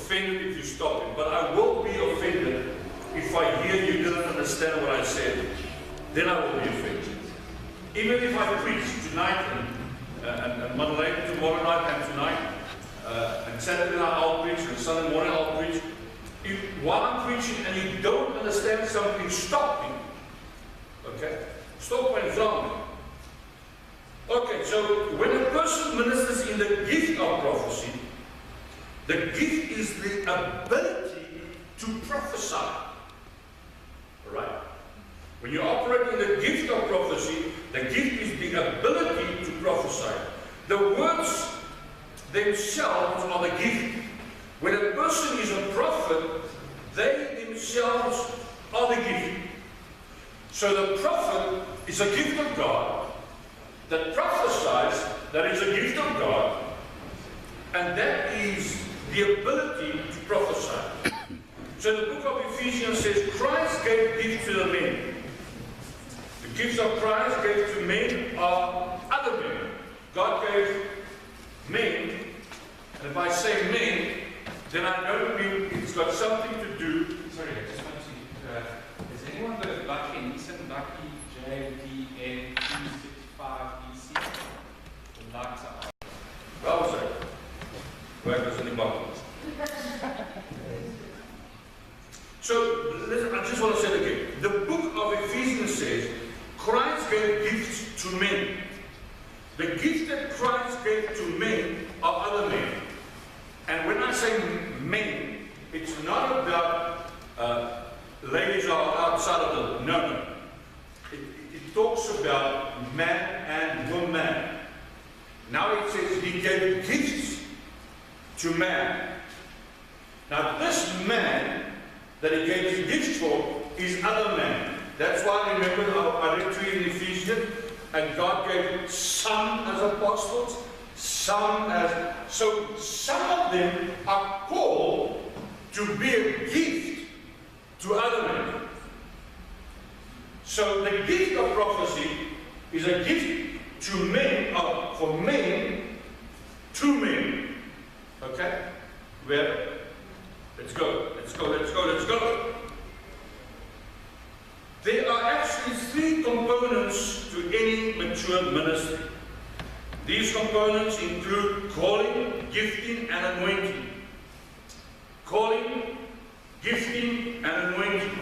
offended if you stop it, but I will be offended if I hear you didn't understand what I said. Then I will be offended. Even if I preach tonight and Madelain tomorrow night and tonight, and Saturday night I'll preach, and Sunday morning I'll preach. While I'm preaching and you don't understand something, stop me. Okay? Stop and tell me. Okay, so when a person ministers in the gift of prophecy, the gift is the ability to prophesy. Alright? When you operate in the gift of prophecy, the gift is the ability to prophesy. The words themselves are the gift. When a person is a prophet, they themselves are the gift. So the prophet is a gift of God that prophesies, that is a gift of God, and that is the ability to prophesy. So the book of Ephesians says, Christ gave gifts to the men. The gifts of Christ gave to men are other men. God gave men, and if I say men, then I don't mean it's got something to do. Sorry, I just want to. Has anyone got Lucky Nissan Lucky JDN 265EC? The lights are on. Browser. Where was in the bottom? So, listen, I just want to say it again. The book of Ephesians says, Christ gave gifts to men. The gifts that Christ gave to men are other men. And when I say men, it's not about ladies are outside of the, no. It talks about man and woman. Now it says he gave gifts to man. Now this man that he gave the gifts for is other man. That's why, remember, I read to you in Ephesians, and God gave some as apostles, some as... So some of them are called to be a gift to other men. So the gift of prophecy is a gift to men, for men, to men. Okay? Well, let's go. There are actually three components to any mature ministry. These components include calling, gifting, and anointing. Calling, gifting, and anointing.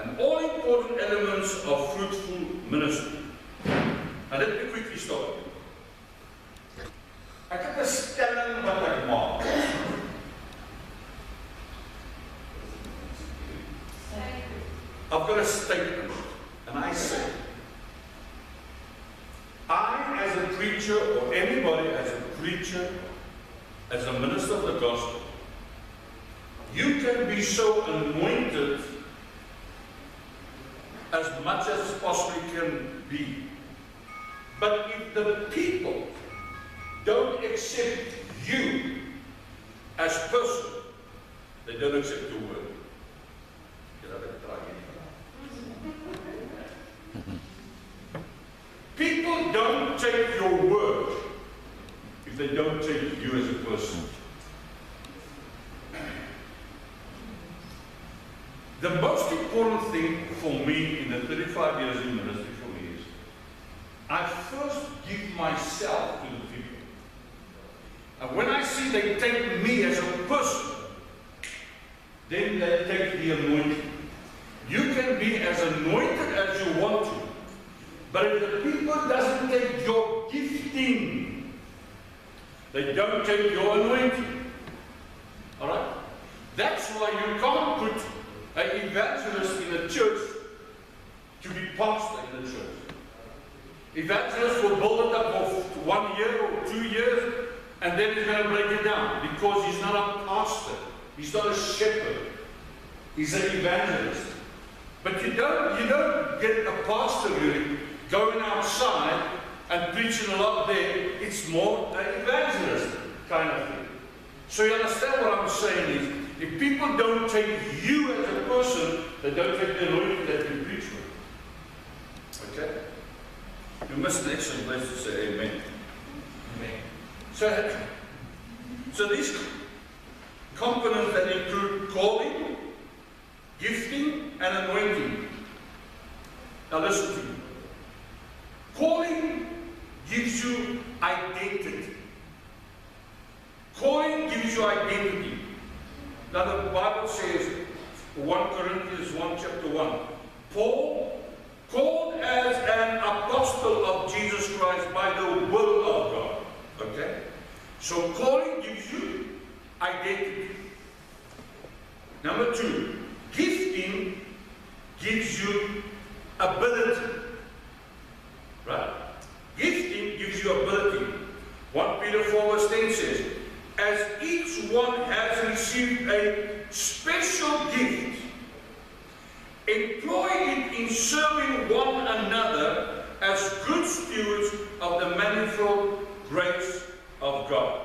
And all important elements of fruitful ministry. Now let me quickly stop. Ek het 'n stelling wat ek maak. I've got a statement, and I say, I as a preacher, or anybody as a preacher, as a minister of the gospel, you can be so anointed as much as possibly can be. But if the people don't accept you as person, they don't accept your word. People don't take your word if they don't take you as a person. The most important thing for me in the 35 years in ministry for me is I first give myself to the people. And when I see they take me as a person, then they take the anointing. You can be as anointed as you want to, but if the people doesn't take your gifting, they don't take your anointing. Alright? That's why you can't put an evangelist in a church to be pastor in the church. Evangelists will build it up for 1 year or 2 years, and then he's going to break it down because he's not a pastor. He's not a shepherd. He's an evangelist. But you don't get a pastor really going outside and preaching a lot there. It's more an evangelist kind of thing. So you understand what I'm saying is, if people don't take you as a person, they don't take the anointing that you preach with. Okay? You must an excellent place to say amen. Amen. So components that include calling, gifting, and anointing. Now listen to me. Calling gives you identity. Calling gives you identity. Now the Bible says, 1 Corinthians 1 chapter 1, Paul, called as an apostle of Jesus Christ by the will of God. Okay? So calling gives you identity. Number 2, gifting gives you ability. Right? Gifting gives you ability. 1 Peter 4 verse 10 says, as each one has received a special gift, employ it in serving one another as good stewards of the manifold grace of God.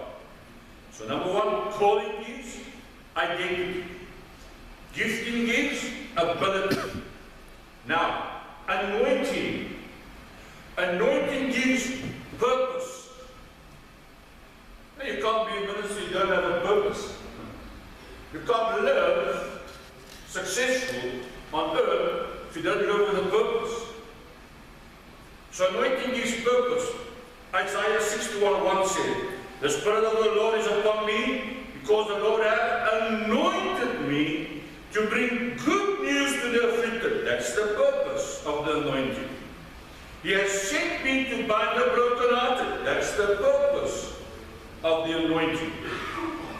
So number 1, calling gives identity. Gifting gives ability. Now, anointing. Anointing gives purpose. Now, you can't be a minister if you don't have a purpose. You can't live successful on earth if you don't live with a purpose. So anointing gives purpose. Isaiah 61:1 said, the Spirit of the Lord is upon me, because the Lord hath anointed me to bring good news to the afflicted. That's the purpose of the anointing. He has sent me to bind the brokenhearted. That's the purpose of the anointing.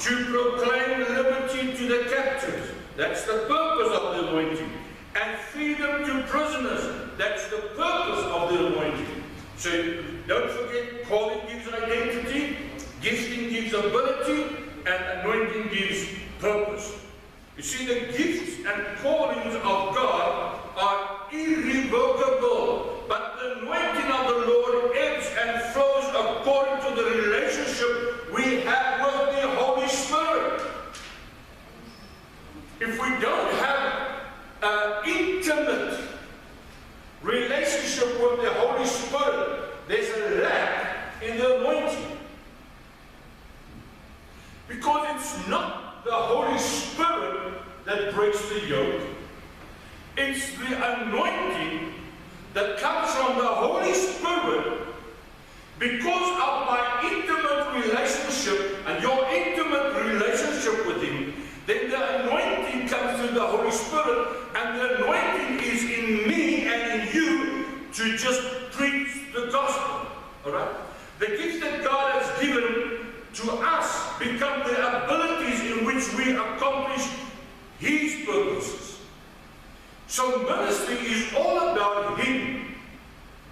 To proclaim liberty to the captives. That's the purpose of the anointing. And freedom to prisoners. That's the purpose of the anointing. So don't forget, calling gives identity, gifting gives ability, and anointing gives purpose. You see, the gifts and callings of God are irrevocable, but the anointing of the Lord ebbs and flows according to the relationship we have with the Holy Spirit. If we don't have an intimate relationship with the Holy Spirit, there's a lack in the anointing. Because it's not the Holy Spirit that breaks the yoke. It's the anointing that comes from the Holy Spirit because of my intimate relationship and your intimate relationship with Him. Then the anointing comes through the Holy Spirit, and the anointing is in me and in you to just preach the gospel. Alright? The gifts that God has given to us become the abilities in which we accomplish His purposes. So ministry is all about Him,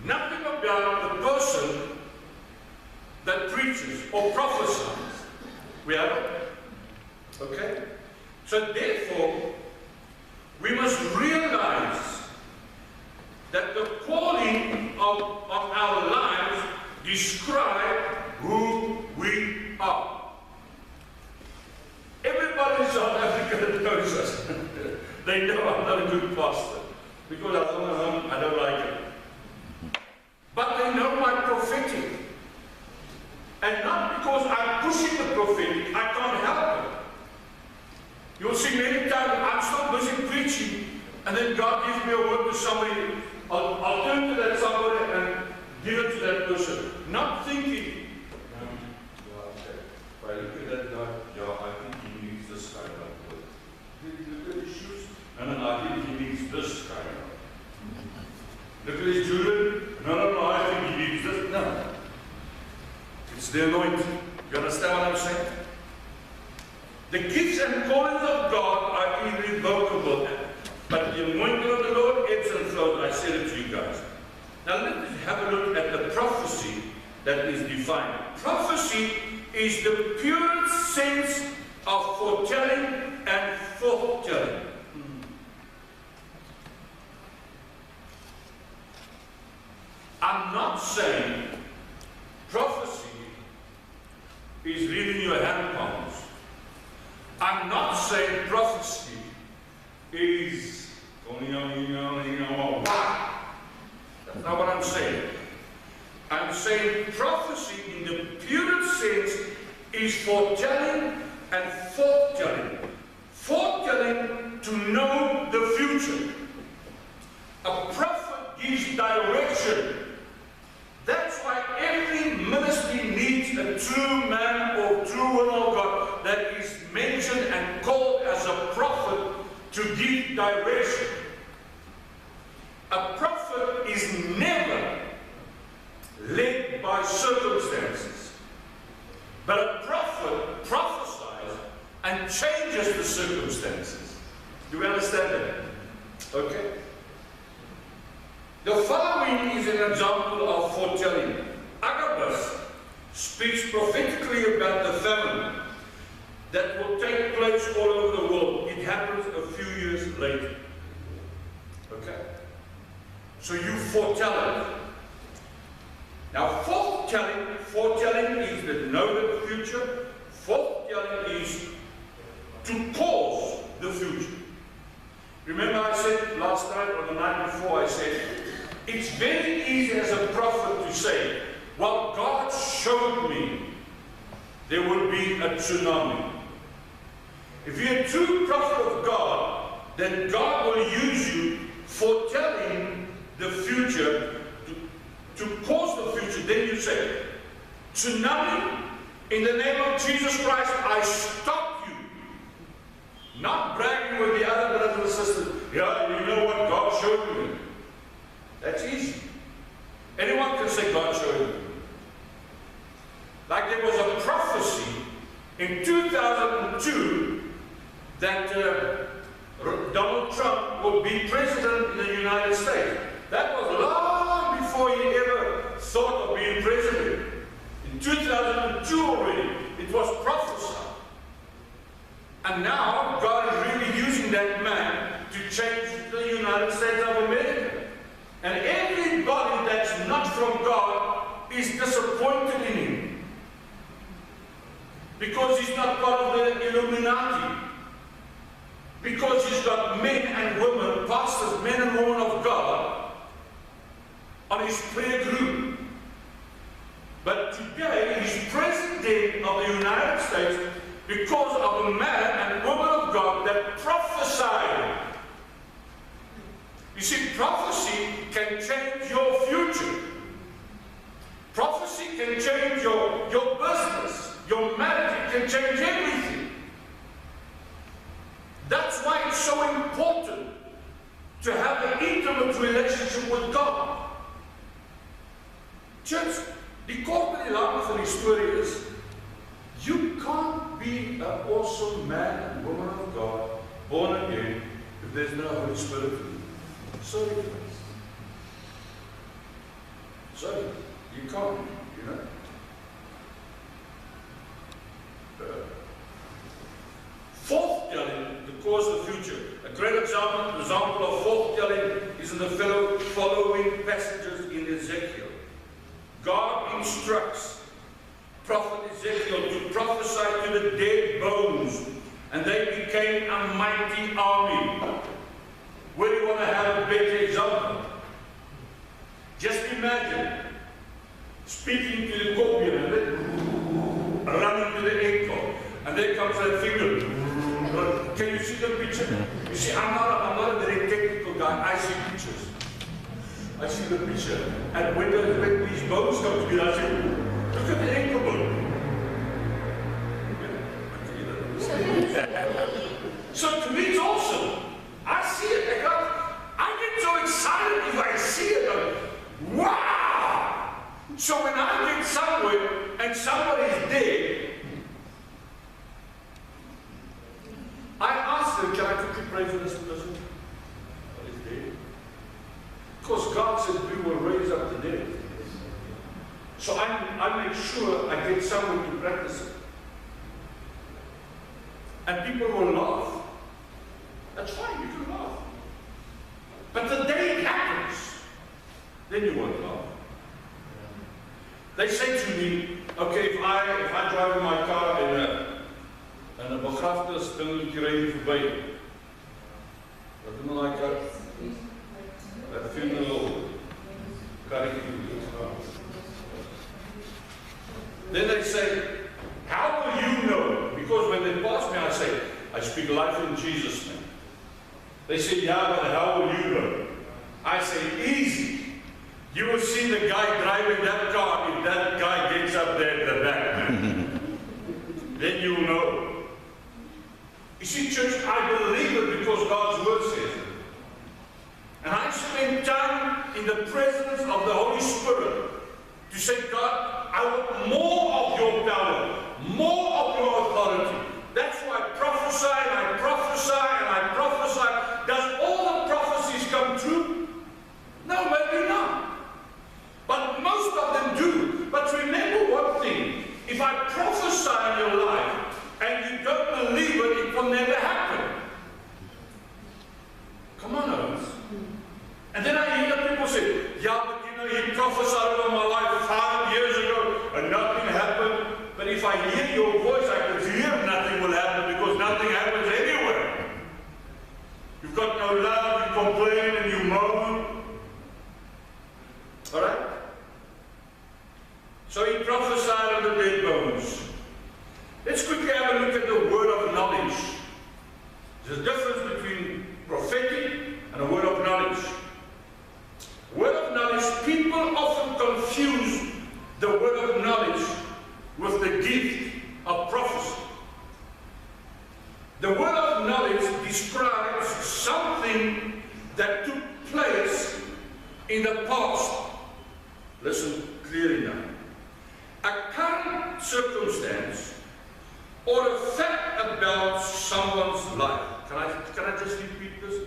nothing about the person that preaches or prophesies. We have it? Okay? So therefore, we must realize that the calling of our lives describe who we are. Everybody in South Africa knows us. They know I'm not a good pastor because I don't like it. But they know my prophetic. And not because I'm pushing the prophetic, I can't help it. You'll see many times I'm so busy preaching, and then God gives me a word to somebody. I'll turn to that somebody and give it to that person, not thinking, if I look at that guy, I think he needs this kind of word. Look at his shoes, no, I think he needs this kind of. Look at his jewelry, no, I think he needs this. No. It's the anointing. You understand what I'm saying? The gifts and callings of God are irrevocable, but the anointing of the Lord ebbs and flows. I said it to you guys. Now let's have a look at the prophecy that is defined. Prophecy is the purest sense of foretelling and foretelling. I'm not saying prophecy is reading your hand palms. I'm not saying prophecy is that's not what I'm saying. I'm saying prophecy in the purest sense is foretelling and foretelling. to give direction. A prophet is never led by circumstances, but a prophet prophesies and changes the circumstances. Do we understand that? Okay. The following is an example of foretelling. Agabus speaks prophetically about the famine that will take place all over the world. It happens a few years later. Okay? So you foretell it. Now, foretelling is the know the future. Foretelling is to cause the future. Remember I said last night or the night before, I said, it's very easy as a prophet to say, well, God showed me there would be a tsunami. If you're a true prophet of God, then God will use you foretelling the future to cause the future. Then you say, tsunami, in the name of Jesus Christ, I stop you. Not bragging with the other brothers and sisters. Yeah, you know what God showed me. That's easy. Anyone can say God showed me. Like there was a prophecy in 2002 that Donald Trump would be president in the United States. That was long before he ever thought of being president. In 2002 already, it was prophesied. And now God is really using that man to change the United States of America. And everybody that's not from God is disappointed in him. Because he's not part of the Illuminati. Because he's got men and women, pastors, men and women of God, on his prayer group. But today, he's president of the United States because of a man and woman of God that prophesied. You see, prophecy can change your future. Prophecy can change your business, your marriage, it can change everything. That's why it's so important to have an intimate relationship with God. Church, die kort en die lang van die storie is, you can't be an awesome man and woman of God, born again, if there's no Holy Spirit in you. Sorry, friends. Sorry, you can't, you know. Foretelling to cause the future. A great example of foretelling is in the following passages in Ezekiel. God instructs prophet Ezekiel to prophesy to the dead bones, and they became a mighty army. Where do you want to have a better example? Just imagine speaking to the scorpion and then running to the ankle, and there comes that finger. Can you see the picture? You see, I'm not a very technical guy. I see pictures. I see the picture. And when these bones come together, I say, look at the ankle bone. So to me it's awesome. I see it. I get so excited if I see it. Like, wow! So when I get somewhere and somebody's dead, I ask them, can I quickly pray for this person that is dead? Because God said we will raise up the dead. So I make sure I get someone to practice it. And people will laugh. That's fine, you can laugh. But the day it happens, then you won't laugh. They say to me, okay, if I drive in my car en 'n begrafenis ding ry hier verby. Wat doen hulle like that funeral carrying. Then they say, how will you know? Because when they pass me, I say, I speak life in Jesus' name. They say, yeah, but how will you know? I say, easy. You will see the guy driving that car if that guy gets up there at the back. Then you will know. You see, church, I believe it because God's in the presence of the Holy Spirit to say, God, I want more of your power, more of your authority. That's why I prophesy and I prophesy and I prophesy. Does all the prophecies come true? No, maybe not. But most of them do. But remember one thing. If I prophesy in your life and you don't believe it, it will never happen. Come on, Owens. And then I hear people say, yeah, but you know, he prophesied over my life 5 years ago and nothing happened. But if I hear your voice, I can hear nothing will happen because nothing happens anywhere. You've got no love, you complain and you moan. Alright? So he prophesied on the dead bones. Let's quickly have a look at the word of knowledge. There's a difference between prophetic and a word of knowledge. Word of knowledge, people often confuse the word of knowledge with the gift of prophecy. The word of knowledge describes something that took place in the past. Listen clearly now. A current circumstance or a fact about someone's life. Can I just repeat this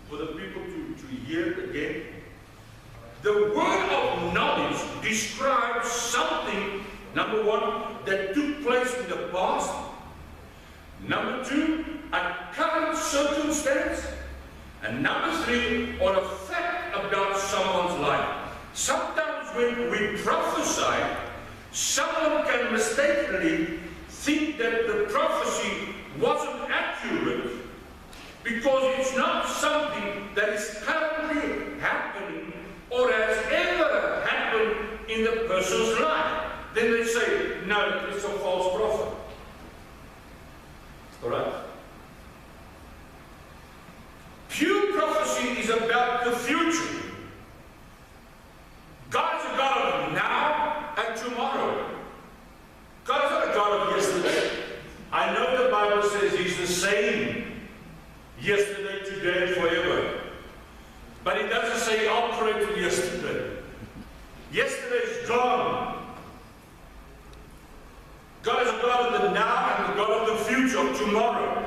for the people to hear it again? The word of knowledge describes something, number one, that took place in the past. Number two, a current circumstance. And number three, or a fact about someone's life. Sometimes when we prophesy, someone can mistakenly think that the prophecy wasn't accurate because it's not something that is currently happening or has ever happened in the person's life. Then they say, no, it's a false prophet. Alright? Pure prophecy is about the future. God is a God of now and tomorrow. God is not a God of yesterday. I know the Bible says He's the same yesterday, today, and forever. But it doesn't say He operated yesterday. Yesterday's gone. God is a God of the now and the God of the future, of tomorrow.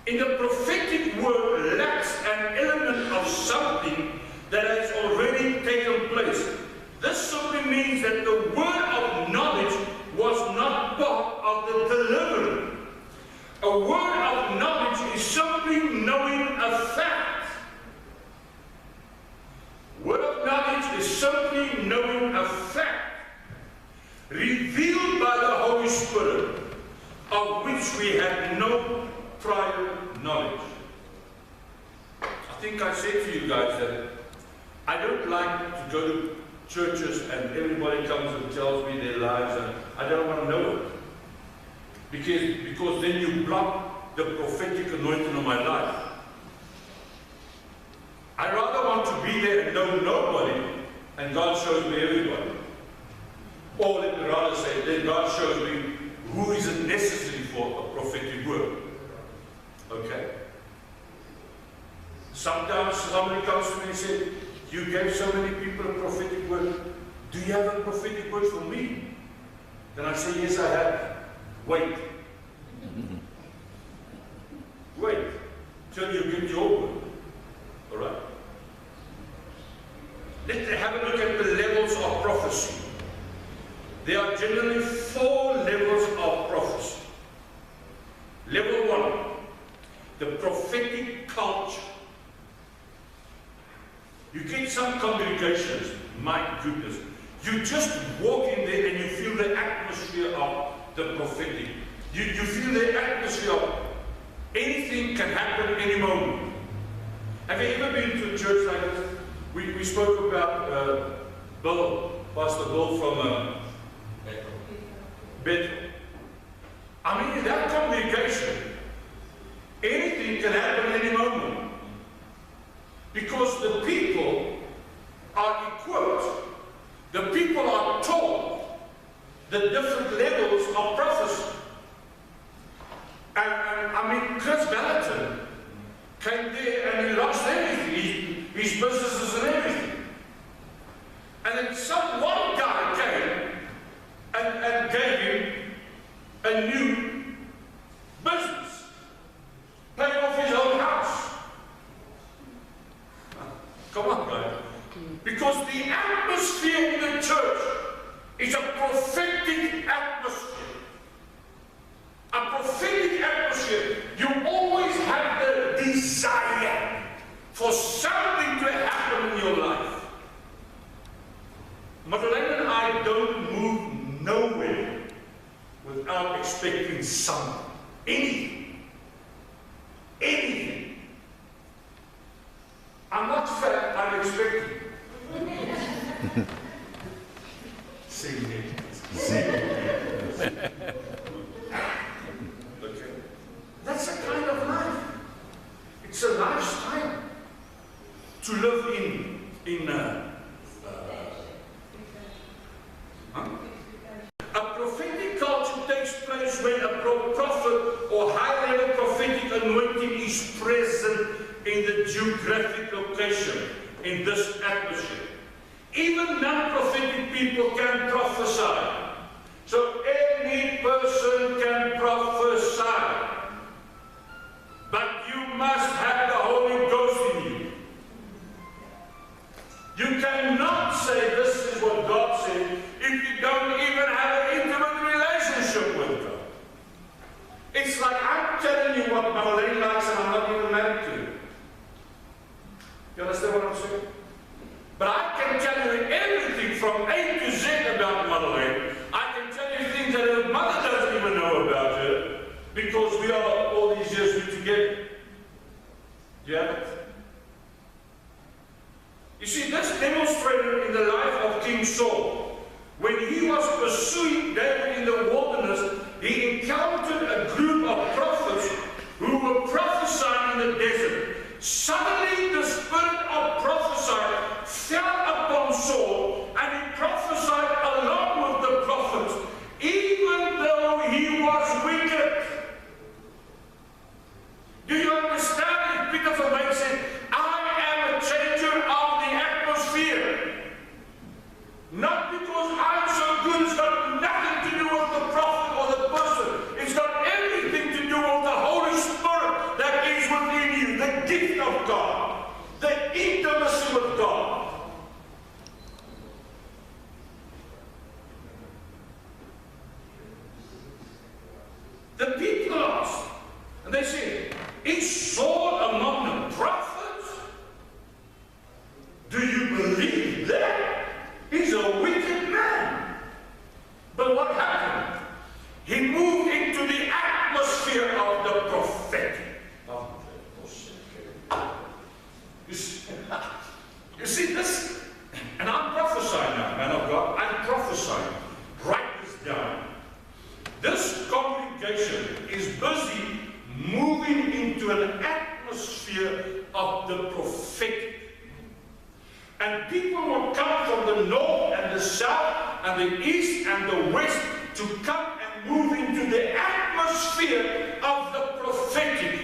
In the prophetic word lacks an element of something that has already taken place. This simply means that the word of knowledge was not part of the delivery. A word of knowledge is simply knowing a fact. Word of knowledge is simply knowing a fact revealed by the Holy Spirit, of which we have no prior knowledge. I think I said to you guys that I don't like to go to churches and everybody comes and tells me their lives, and I don't want to know it. Because then you block the prophetic anointing on my life. I rather want to be there and know nobody, and God shows me everybody. Or let me rather say, then God shows me who isn't necessary for a prophetic word. Okay? Sometimes somebody comes to me and says, you gave so many people a prophetic word. Do you have a prophetic word for me? Then I say, yes, I have. Wait. Wait till you get your word. Alright? Let's have a look at the levels of prophecy. There are generally 4 levels of prophecy. Level 1, the prophetic culture. You get some congregations, my goodness, you just walk in there and you feel the atmosphere of the prophetic. You feel the atmosphere of anything can happen any moment. Have you ever been to a church like this? We spoke about Pastor Bill from Bethel. I mean, in that congregation, anything can happen any moment. Because the people are equipped, the people are taught the different levels of prophecy. And I mean, Chris Madelain came there and he lost everything. his businesses and everything. And then one guy came and gave him a new business, paid off his own house. Come on, right? Because the atmosphere in the church is a prophetic atmosphere. A prophetic atmosphere. You always have the desire for something to happen in your life. Madelain and I don't move nowhere without expecting something. Anything. Anything. I'm not fat, I'm expecting. Sing it. Okay. That's a kind of life. It's a lifestyle to live in a prophetic culture takes place when a prophet or high-level prophetic anointing is present in the geographic location, in this atmosphere. Even non-prophetic people can prophesy. So any person can prophesy. But you must have the Holy Ghost in you. You cannot say this is what God said if you don't even have an intimate relationship with God. It's like I'm telling you what Madelain likes and I'm not even married to her. You understand what I'm saying? But I can tell you everything from A to Z about Madelain. I can tell you things that her mother doesn't even know about her because we are all these years together. Do you have it? You see, this demonstrated in the life of King Saul. When he was pursuing David in the wilderness, he encountered a group of prophets who were prophesying in the desert. Suddenly the spirit of prophecy fell upon Saul, and he prophesied along with the prophets, even though he was wicked. Do you understand? It's beautiful when he said, I am a changer of the atmosphere. Not because I'm so good, it's got nothing to do with the prophet or the person. It's got everything to do with the Holy Spirit that is within you, the gift of God, the intimacy with God. The people asked, and they said, is Saul among the prophets? Do you believe that? He's a wicked man. But what happened? He moved into the atmosphere of the prophetic. You see this? And I'm prophesying now, man of God. I'm prophesying. Write this down. This congregation is busy moving into an atmosphere of the prophetic. And people will come from the north and the south and the east and the west to come and move into the atmosphere of the prophetic.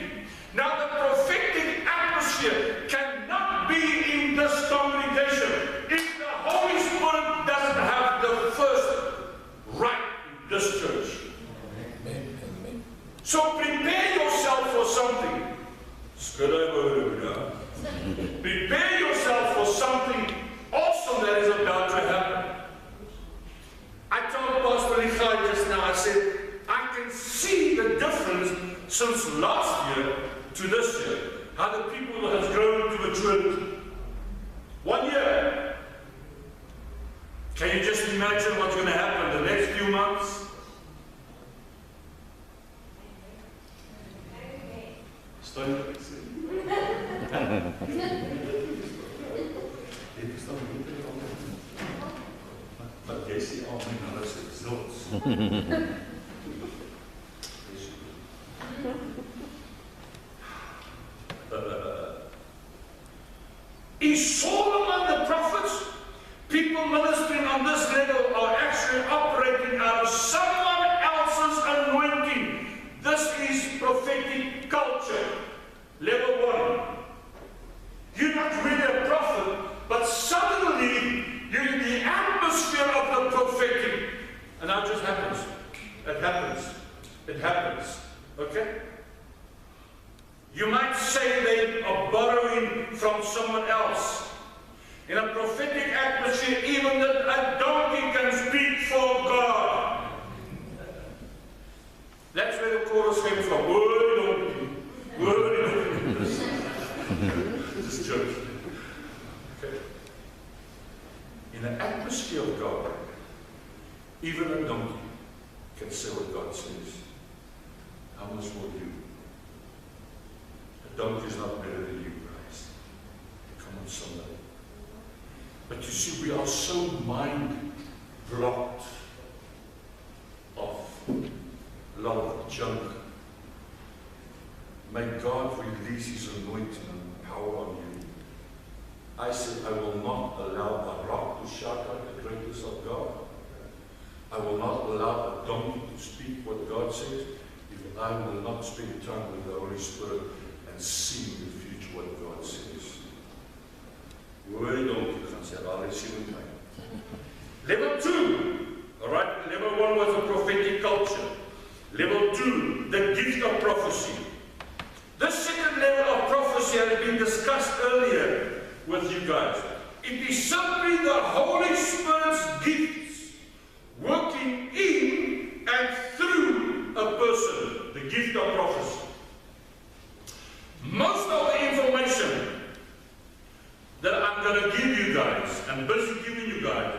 Now the prophetic atmosphere cannot be in this congregation if the Holy Spirit doesn't have the first right in this church. So prepare yourself for something. Prepare yourself for something awesome that is about to happen. I told Pastor Lichai just now, I said, I can see the difference since last year to this year. How the people has grown to maturity. 1 year. Can you just imagine what's going to happen the next few months? But they see all my results. Is Saul among the prophets? People ministering on this level are actually operating out of someone else's anointing. This is prophetic culture. Level 1. You're not really a prophet. And now it just happens. It happens. It happens. Okay? You might say they are borrowing from someone else. In a prophetic atmosphere, even a donkey can speak for God. That's where the chorus came from. Word donkey. Word donkey. This is church. Okay. In the atmosphere of God, even a donkey can say what God says. How much more you? A donkey is not better than you, guys. Come on, somebody. But you see, we are so mind-blocked of a lot of junk. May God release His anointing and power on you. I said, I will not allow a rock to shout out the greatness of God. I will not allow a donkey to speak what God says. If I will not spend time with the Holy Spirit and see in the future what God says. Word donkey gaan sê, daar is jy met my. Level 2. Alright, level 1 was a prophetic culture. Level 2, the gift of prophecy. This second level of prophecy has been discussed earlier with you guys. It is simply the Holy Spirit's gifts working in and through a person, the gift of prophecy. Most of the information that I'm going to give you guys, and busy giving you guys,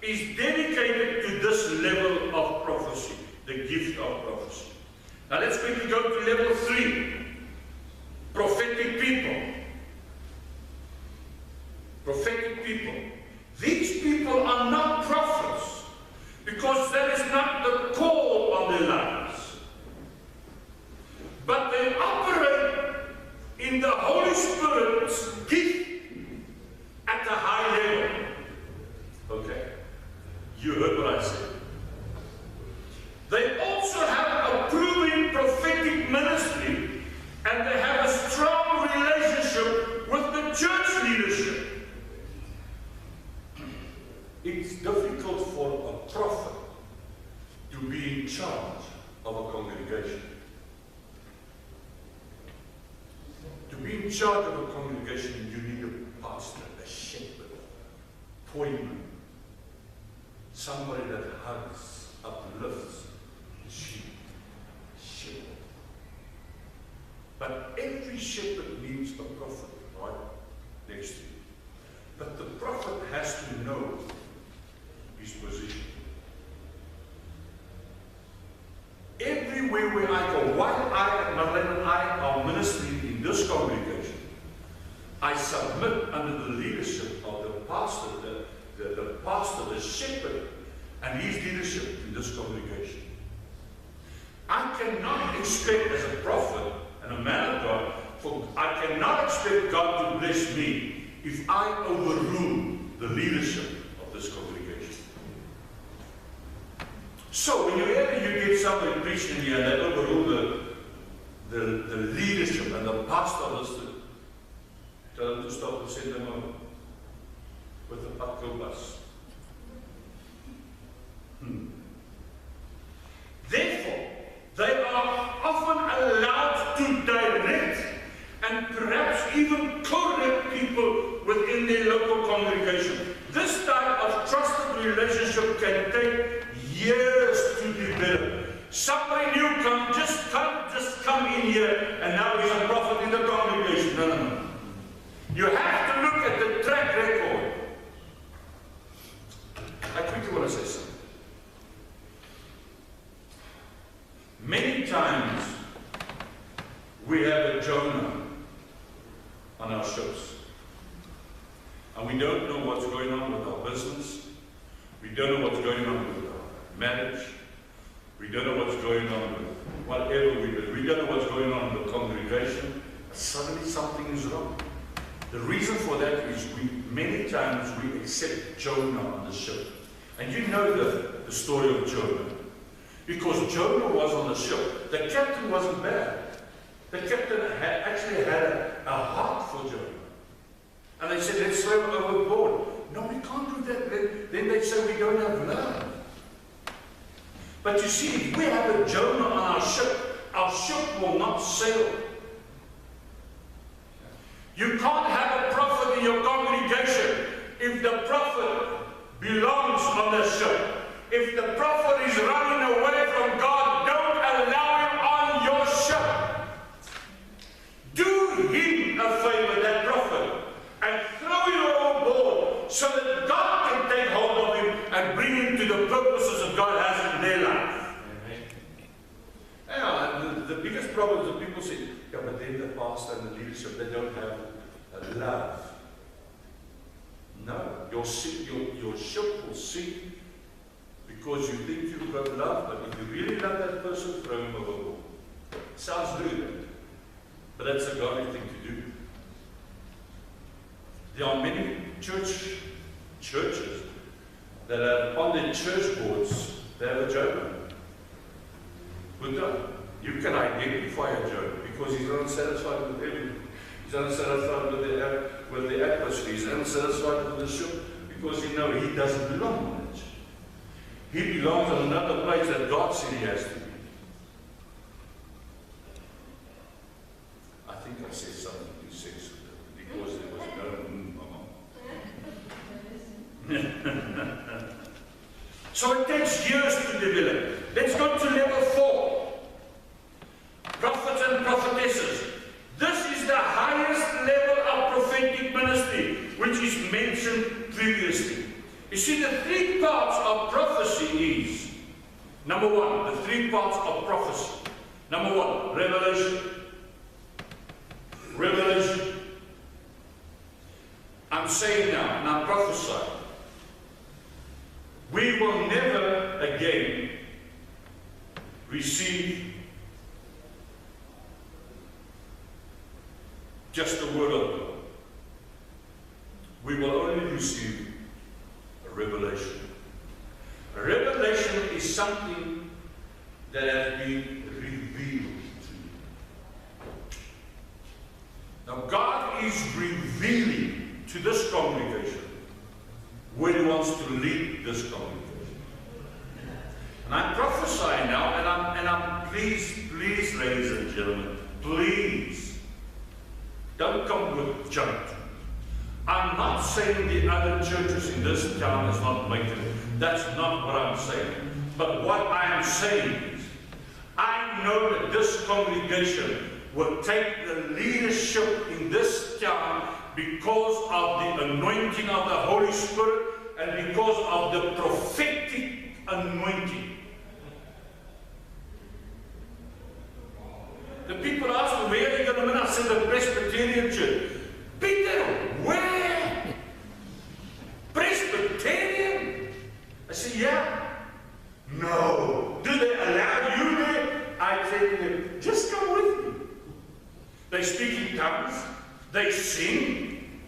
is dedicated to this level of prophecy, the gift of prophecy. Now let's quickly go to level 3, prophetic people. Prophetic people. These people are not prophets, because that is not the call on their lives. But they operate in the Holy Spirit's gift at a high level. Okay? You heard what I said. They also have a proven prophetic ministry, and they have a strong relationship with the church leadership. It's difficult for a prophet to be in charge of a congregation. To be in charge of a congregation, you need a pastor, a shepherd, poimen, somebody that hugs, uplifts the sheep. Shepherd. But every shepherd needs a prophet, right? Next to you. But the prophet has to know his position. Everywhere where I go, while Madelain and I are ministering in this congregation, I submit under the leadership of the pastor, the pastor, the shepherd, and his leadership in this congregation. I cannot expect as a prophet and a man of God, I cannot expect God to bless me if I overrule the leadership of this congregation. So whenever you get somebody preaching here and they overrule the leadership and the pastor listed, tell them to stop and send them home with a patco bus. Therefore, they are often allowed to direct and perhaps even correct people within their local congregation. This type of trusted relationship can take years to develop. Somebody new can't just come in here and now he's a prophet in the congregation. No. You have to look at the track record. I quickly want to say something. Many times we have a Jonah on our ships. And we don't know what's going on with our business. We don't know what's going on with our marriage. We don't know what's going on with whatever we do. We don't know what's going on in the congregation. Suddenly something is wrong. The reason for that is many times we accept Jonah on the ship. And you know the story of Jonah. Because Jonah was on the ship. The captain wasn't bad. The captain actually had a heart for Jonah. And they said, let's throw him overboard. No, we can't do that. Then they say we don't have love. But you see, if we have a Jonah on our ship will not sail. You can't have a prophet in your congregation if the prophet belongs on the ship. If the prophet is running away from God, don't allow him on your ship. Do him a favor, that prophet, and throw him overboard so that God can take hold of him and bring him to the purposes that God has in their life. The biggest problem is that people say, yeah, but then the pastor and the leadership, they don't have love. No, your ship will sink because you think you've got love, but if you really love that person, throw him overboard. Sounds rude, but that's a godly thing to do. There are many churches that have on their church boards, they have a Jonah. But you can identify a Jonah because he's unsatisfied with everything. He's unsatisfied with the atmosphere. He's unsatisfied with the ship because he doesn't belong on it. He belongs on another place that God said he has to be. I think I said something too sensitive because there was no So it takes years to develop. Let's go to level 4. Prophets and prophetesses. This is the highest level of prophetic ministry, which is mentioned previously. You see, the 3 parts of prophecy is, number 1, the 3 parts of prophecy. Number 1, revelation. Revelation. I'm saying now, and I'm prophesying, we will never again receive just the word of God. We will only receive a revelation. A revelation is something that has been revealed to you. Now God is revealing to this congregation where he wants to lead this congregation. And I'm prophesying now, and I'm please, ladies and gentlemen, please, don't come with junk. I'm not saying the other churches in this town is not making it. That's not what I'm saying. But what I am saying is, I know that this congregation will take the leadership in this town because of the anointing of the Holy Spirit and because of the prophetic anointing. The people ask me, where are you going to meet? I said, the Presbyterian Church. Peter, where? Presbyterian? I said, yeah. No. Do they allow you there? I said to them, just come with me. They speak in tongues. They sing.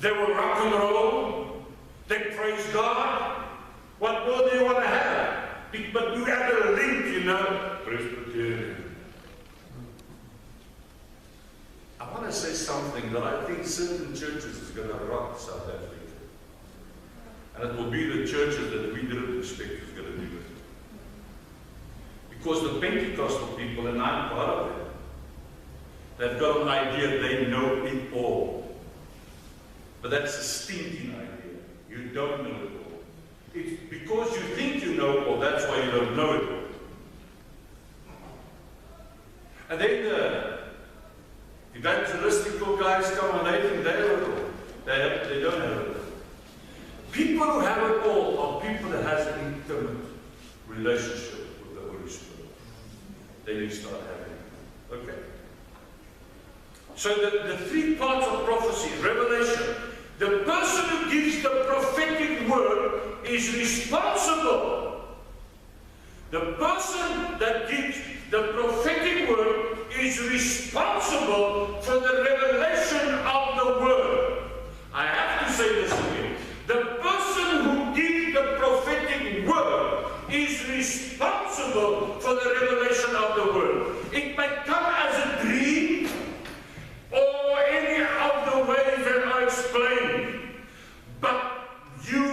They will rock and roll. They praise God. What more do you want to have? But you have a link, you know. Presbyterian. I want to say something that I think certain churches is going to rock South Africa. And it will be the churches that we didn't expect is going to do it. Because the Pentecostal people, and I'm part of it, they've got an idea they know it all. But that's a stinking idea. You don't know it all. It's because you think you know it all, that's why you don't know it all. And then the evangelistical guys come and they think they have it all. They don't have it all. People who have it all are people that has an intimate relationship with the Holy Spirit. Then you start having it. Okay. So the 3 parts of prophecy, revelation. The person who gives the prophetic word is responsible. The person that gives the prophetic word is responsible for the revelation of the word. I have to say this again. The person who gives the prophetic word is responsible for the revelation of the word. It may come as a dream or any of the ways that I explained, but you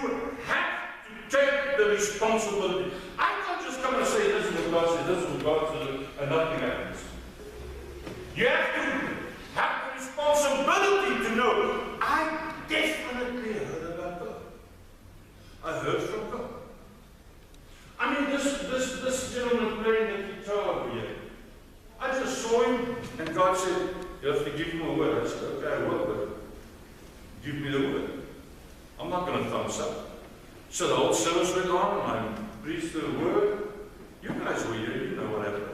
have to take the responsibility. I can't just just come and say, this is what God said, this is what God said, and nothing happens. You have to have the responsibility to know, I definitely heard about God. I heard from God. I mean, this gentleman playing the guitar over here, I just saw him, and God said, you have to give him a word. I said, okay, I will, but give me the word. I'm not going to thumbs up. So the whole service went on, and I preached the word. You guys were here, you know what happened.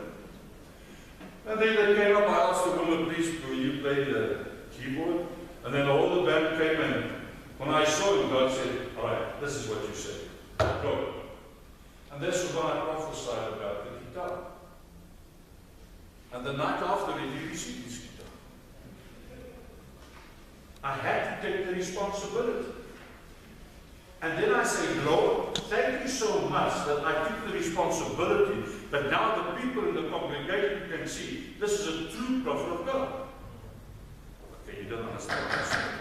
And then they came up, I asked the woman, please, will you play the keyboard? And then all the band came in. When I saw him, God said, all right, this is what you said. Go. And this was when I prophesied about the guitar. And the night after, he received his guitar. I had to take the responsibility. And then I say, Lord, thank you so much that I took the responsibility, but now the people in the congregation can see this is a true prophet of God. Okay, you don't understand what I'm saying.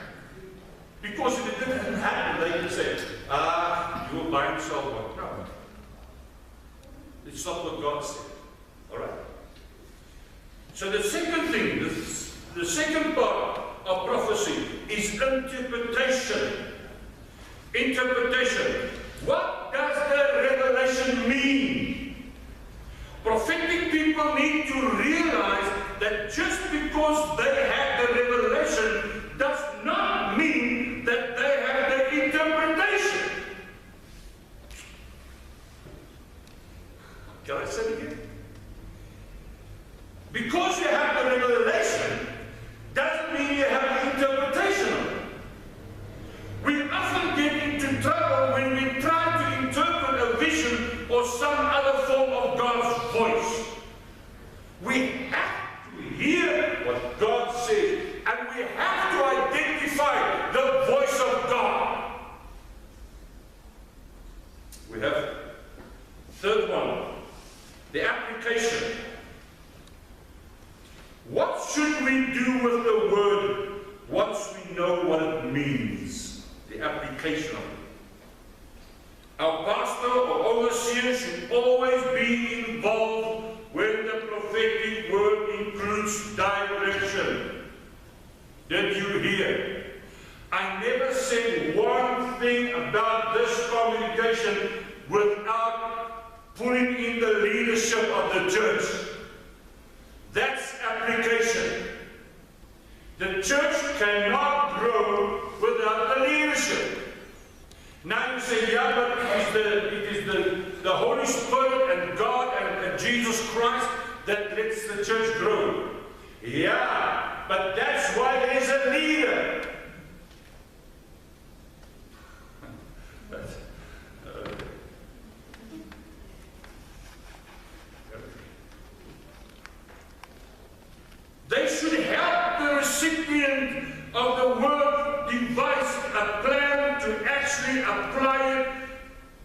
Because if it didn't happen, they could say, you will buy and sell one. No. It's not what God said. Alright? So the second thing, the second part of prophecy is interpretation. Interpretation. What does the revelation mean? Prophetic people need to realize that just because they have the revelation does not mean that they have the interpretation. Can I say it again? Because you have the revelation doesn't mean you have the interpretation of it. We often get into trouble when we try to interpret a vision or some other form of God's voice. We have to hear what God says, and we have to identify the voice of God. We have third one, the application. What should we do with the word once we know what it means? The application of it. Our pastor or overseer should always be involved when the prophetic word includes direction. Did you hear? I never said one thing about this communication without pulling in the leadership of the church. That's application. The church cannot grow without the leadership. Now you say, yeah, but it is the Holy Spirit and God and Jesus Christ that lets the church grow. Yeah, but that's why there's a leader. They should help the recipient of the word devise a plan to actually apply it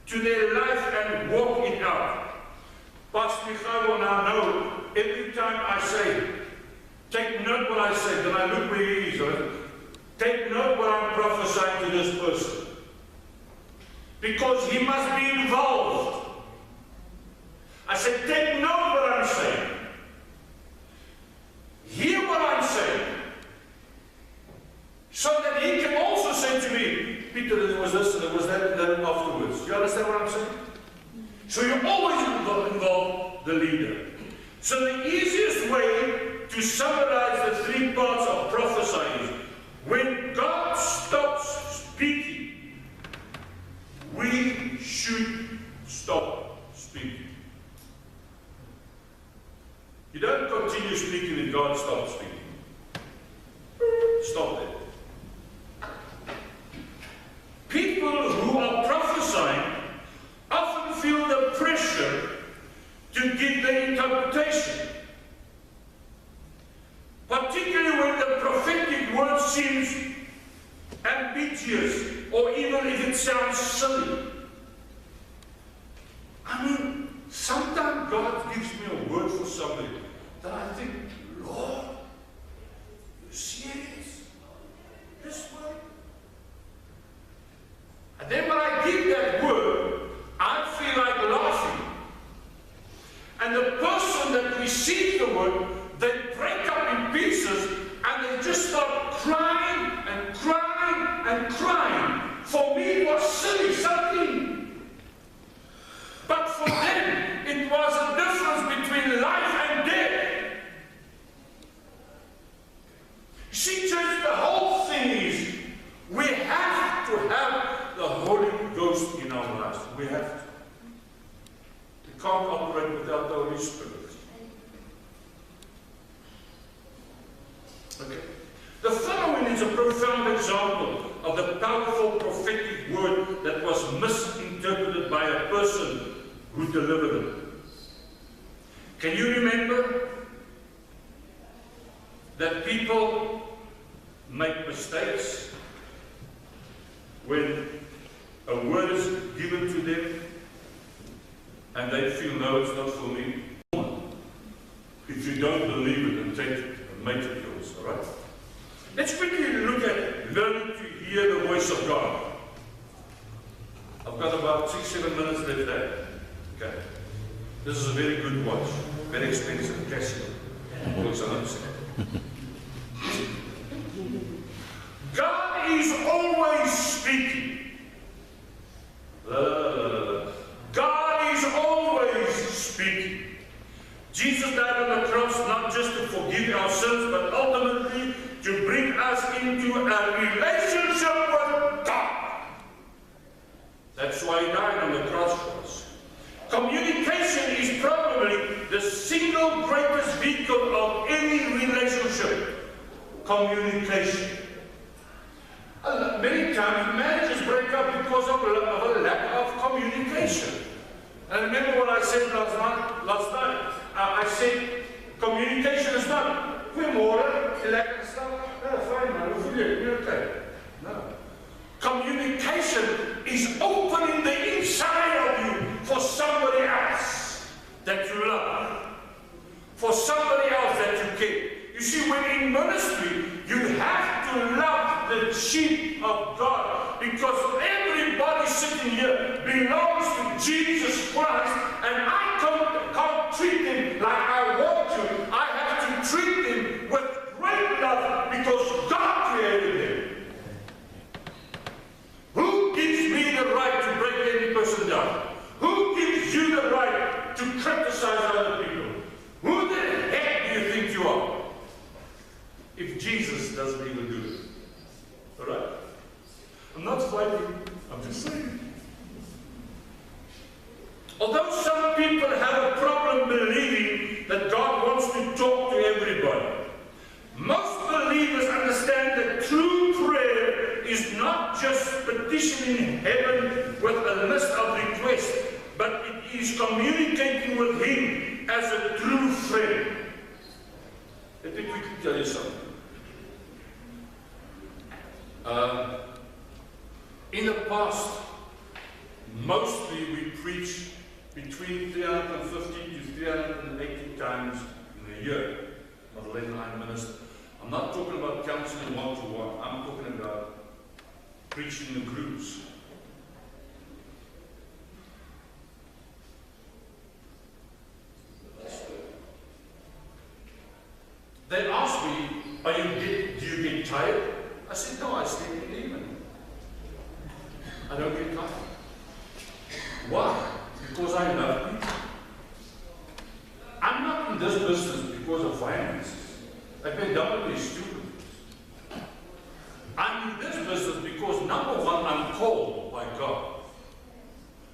to their life and walk it out. Pastor Michael will now know, every time I say, take note what I say, then I look where he is, right? Take note what I'm prophesying to this person. Because he must be involved. I said, take note what I'm saying. Hear what I'm saying. So that he can also say to me, Peter, there was this and there was that, and then afterwards. Do you understand what I'm saying? So you always involve the leader. So the easiest way to summarize the three parts of prophesying is, when God stops speaking, we should stop speaking. You don't continue speaking and God stops speaking. Stop there. People who are prophesying often feel the pressure to give the interpretation. Particularly when the prophetic word seems ambiguous, or even if it sounds silly. I mean, sometimes God gives me a word for somebody that I think, Lord, you serious? This word? And then when I give that word, I feel like laughing. can't operate without the Holy Spirit. Okay. The following is a profound example of the powerful prophetic word that was misinterpreted by a person who delivered it. Can you remember that people make mistakes when a word is given to them and they feel, no, it's not for me? If you don't believe it, and take it and make it yours, all right? Let's quickly look at learning to hear the voice of God. I've got about 6-7 minutes left there. Okay. This is a very good watch. Very expensive. Casio. Looks 100%. God is always speaking. God is always speaking. Jesus died on the cross not just to forgive our sins, but ultimately to bring us into a relationship with God. That's why He died on the cross for us. Communication is probably the single greatest vehicle of any relationship. Communication. Many times marriages break up because of a lack of communication. And remember what I said last night? I said communication is not goeiemorgen, lekker stuff. No, fine man, hoe voel je? You're okay. No. Communication is opening the inside of you for somebody else that you love, for somebody else that you care. You see, when in ministry, you have to love the sheep of God, because everybody sitting here belongs to Jesus Christ, and I can't treat him like I want to. I have to treat him with great love because God created him. Who gives me the right to break any person down? Who gives you the right to criticize other people? Who the heck do you think you are? If Jesus doesn't even do it. Alright? I'm not fighting, I'm just saying. Although some people have a problem believing that God wants to talk to everybody, most believers understand that true prayer is not just petitioning heaven with a list of requests, but it is communicating with Him as a true friend. Let me quickly tell you something. In the past, mostly we preach between 350 to 380 times in a year. Madelain and I minister. I'm not talking about counseling one-to-one. I'm talking about preaching in groups. They asked me, do you get tired? I said, no, I sleep in the evening. I don't get tired. Why? Because I love people. I'm not in this business because of finances. I pay double these students. I'm in this business because, number one, I'm called by God.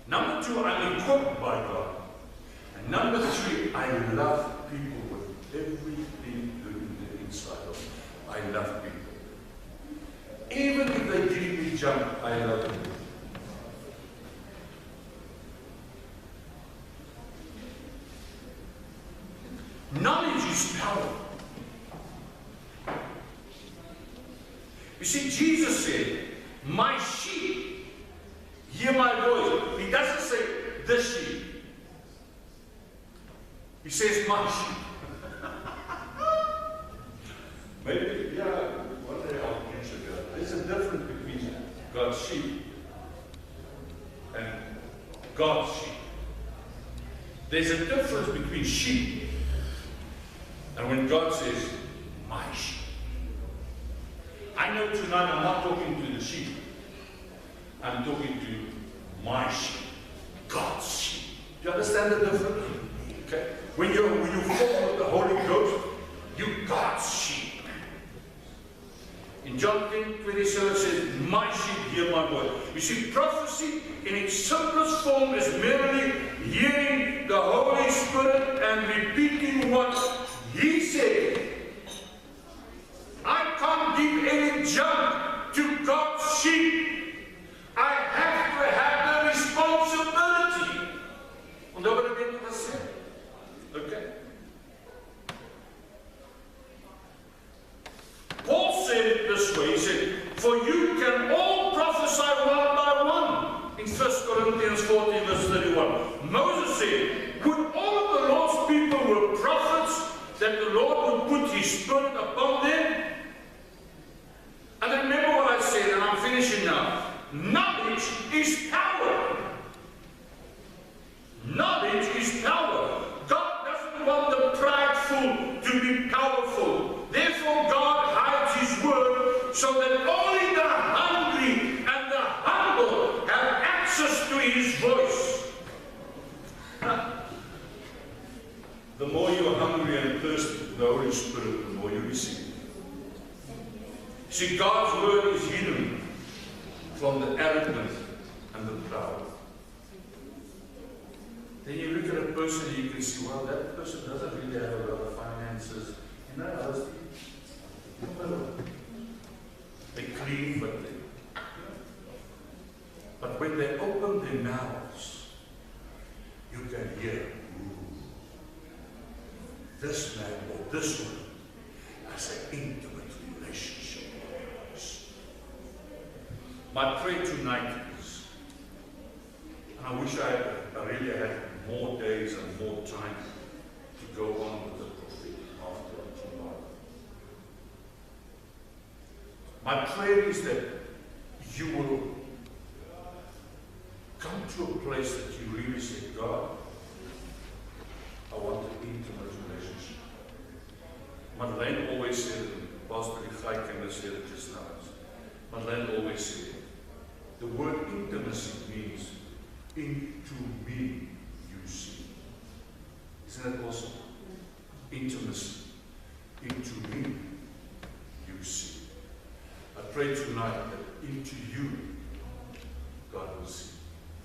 Number two, I'm equipped by God. And number three, I love people with everything in the inside of me. I love people. Even if they give me junk, I love them. Knowledge is power. You see, Jesus said, my sheep hear my voice. He doesn't say, the sheep. He says, my sheep. Maybe, yeah, one day I'll preach about. There's a difference between God's sheep and God's sheep. There's a difference between sheep and when God says, my sheep. I know tonight I'm not talking to the sheep. I'm talking to my sheep. God's sheep. Do you understand the difference? Okay. When you fall with the Holy Ghost, you're God's sheep. In John 10:27 it says, my sheep hear my voice. You see, prophecy in its simplest form is merely hearing the Moses said, when all of the Lord's people were prophets, that the Lord would put His Spirit upon them. And remember what I said, and I'm finishing now. Knowledge is power. Knowledge is power. God doesn't want the prideful to be powerful. Therefore, God hides His word so that only the hungry and the humble have access to His voice. The more you are hungry and thirsty for the Holy Spirit, the more you receive. See, God's word is hidden from the arrogant and the proud. Then you look at a person and you can see, well, that person doesn't really have a lot of finances. You know, others, they clean, but when they open their mouths, you can hear, this man or this woman has an intimate relationship with us. My prayer tonight is, and I wish I really had more days and more time to go on with the prophetic after tomorrow. My prayer is that you will come to a place that you really say, God, I want an intimate relationship. Madelain always said, and Pastor Igai came and said it just now. Madelain always said, the word intimacy means into me you see. Isn't that awesome? Intimacy. Into me you see. I pray tonight that into you God will see.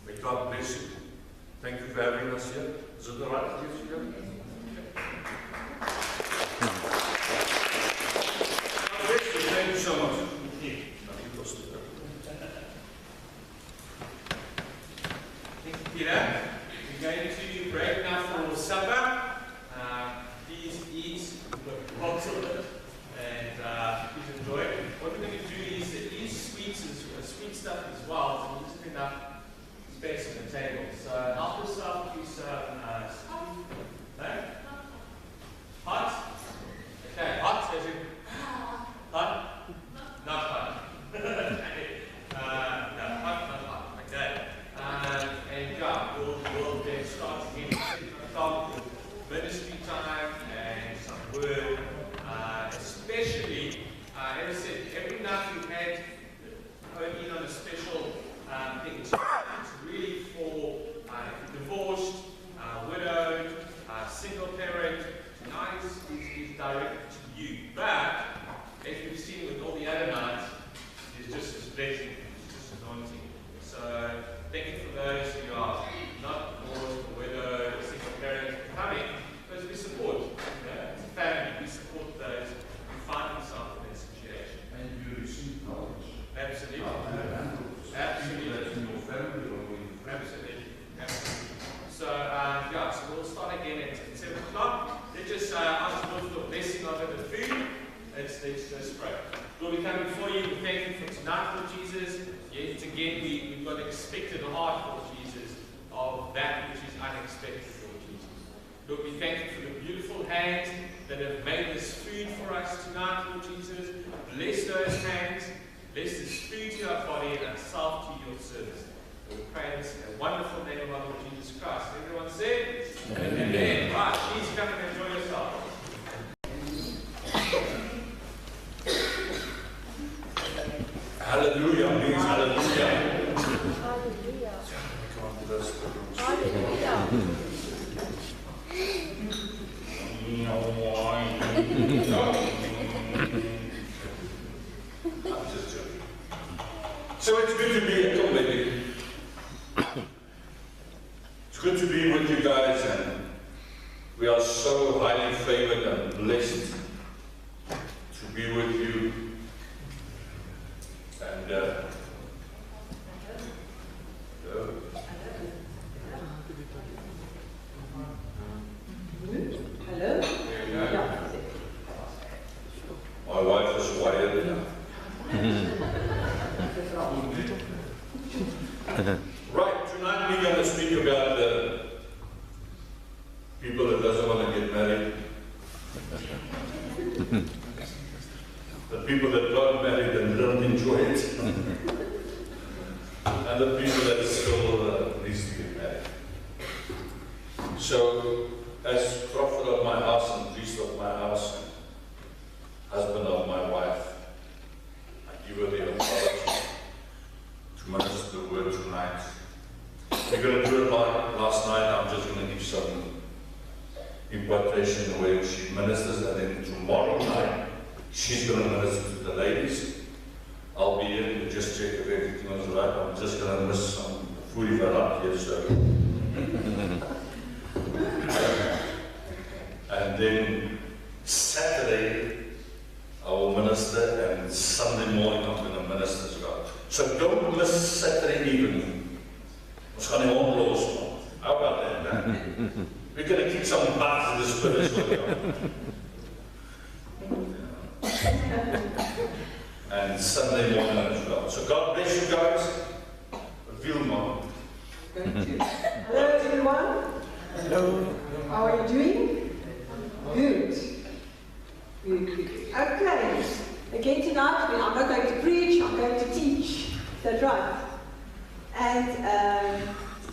May God bless you. Thank you for having us here. Is it all right with you? God bless you. Thank you so much. Thank you, Peter. We're going to break now for supper. Please eat lots of it and please enjoy it. What we're going to do is sweet stuff as well, so we'll just enough space on the table. So help yourself to some no? Hot? Okay, hot as in hot? Not hot. Okay. No, hot, not hot. Okay. And yeah, we'll then start again with ministry time and some word. Especially, as I said, every night we've had in on a special thing. It's really for divorced, widowed, single parent. Tonight is directed to you. But as we've seen with all the other nights, it's just this blessing, it's just anointing. So thank you for those who are not divorced, or widowed, or single parent coming, because we support. It's a family. We support those who find themselves in that situation. And you receive knowledge. Absolutely. Absolutely. Absolutely. So, yeah, so we'll start again at 7 o'clock. Let's just ask the Lord for a blessing over the food. Let's pray. Lord, we come before you. We thank you for tonight, Lord Jesus. Yet again, we've got an expected heart, Lord Jesus, of that which is unexpected, Lord Jesus. Lord, we thank you for the beautiful hands that have made this food for us tonight, Lord Jesus. Bless those hands. Bless this food to our body and ourselves to your service. And we pray this in the wonderful name of our Lord Jesus Christ. Everyone said, Amen. Amen. Right, please come and enjoy yourself. Hallelujah means hallelujah. Hallelujah. Come on to those rooms. Hallelujah. I'm just joking. So it's good to be at home, baby. It's good to be with you guys, and we are so highly favored and blessed to be with you. And hello. Hello? There you go. My wife is wired. Right, tonight we're going to speak about the So, as prophet of my house and priest of my house, husband of my wife, I give her the authority to minister the word tonight. We're going to do it like last night. I'm just going to give some impartation where she ministers, and then tomorrow night she's going to minister to the ladies. I'll be here to just check if everything was right. I'm just going to miss some food if I'm up here, so. And then Saturday I will minister, and Sunday morning I'm going to minister as well. So don't miss Saturday evening. Ons gaan nie onlos maak. How about that? We're going to kick some butt to the spirit. And Sunday morning as well. So God bless you guys. Vilma. Hello everyone. Hello. How are you doing? Good. Good. Okay. Again tonight, I'm not going to preach, I'm going to teach. Is that right? And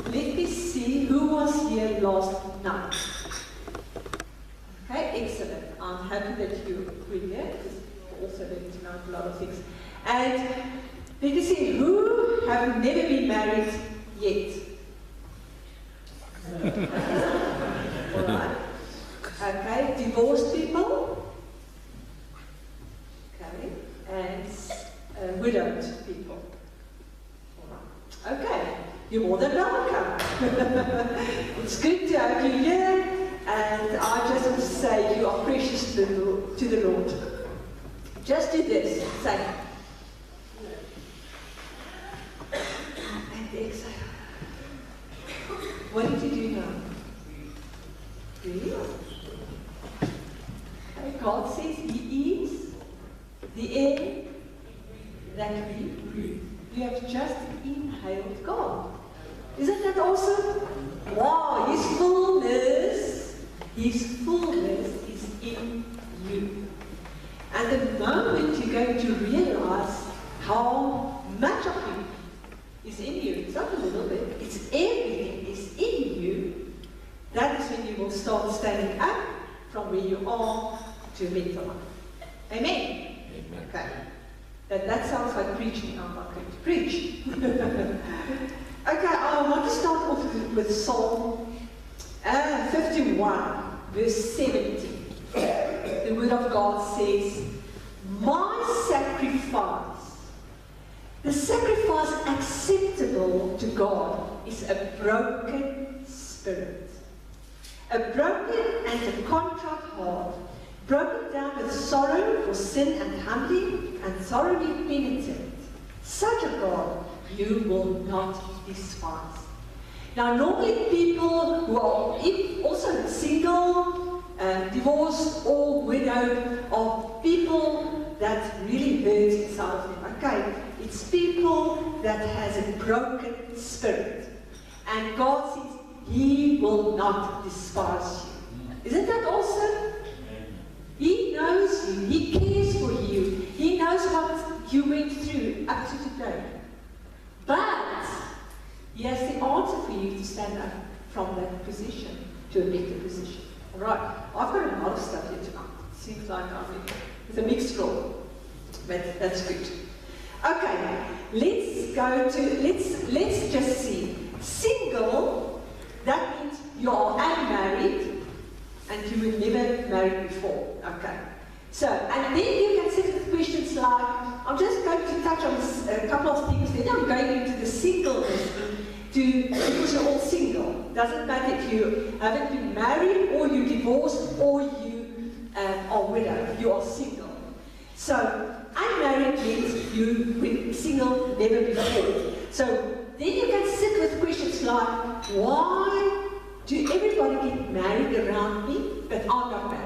let me see who was here last night. Okay, excellent. I'm happy that you were here, because you're also learning tonight a lot of things. And let me see who have never been married yet. All right. Okay, divorced people. Okay, and widowed people. All right. Okay, you're more than welcome. It's good to have you here, and I just want to say you are precious to the Lord. Just do this. Say. And exhale. What did you do now? Breathe. Okay, God says He is the air that we breathe. You have just inhaled God. Isn't that awesome? Wow, His fullness is in you. And the moment you're going to realize how much of Him is in you, it's not a little bit, it's everything is in you, that is when you will start standing up from where you are to a better life. Amen? Amen. Okay. That sounds like preaching. I'm not going to preach. Okay, I want to start off with Psalm 51, verse 17. The Word of God says, "My sacrifice, the sacrifice acceptable to God, is a broken spirit, a broken and a contrite heart, broken down with sorrow for sin and humbling and thoroughly penitent. Such a God you will not despise." Now, normally people who are also single, divorced or widowed are people that really hurt inside of them. Okay, it's people that has a broken spirit. And God says He will not despise you. Isn't that awesome? He knows you. He cares for you. He knows what you went through up to today. But He has the answer for you to stand up from that position to a better position. All right. I've got a lot of stuff here tonight. It seems like it's a mixed role, but that's good. Okay. Let's just see. Single. That means you are unmarried and you were never married before. Okay. So, and then you can sit with questions like, I'm just going to touch on a couple of things, then I'm going into the singleness, because you're all single. Doesn't matter if you haven't been married, or you're divorced, or you are widowed, you are single. So, unmarried means you were single never before. So, then you can sit with questions like, why do everybody get married around me, but I'm not married?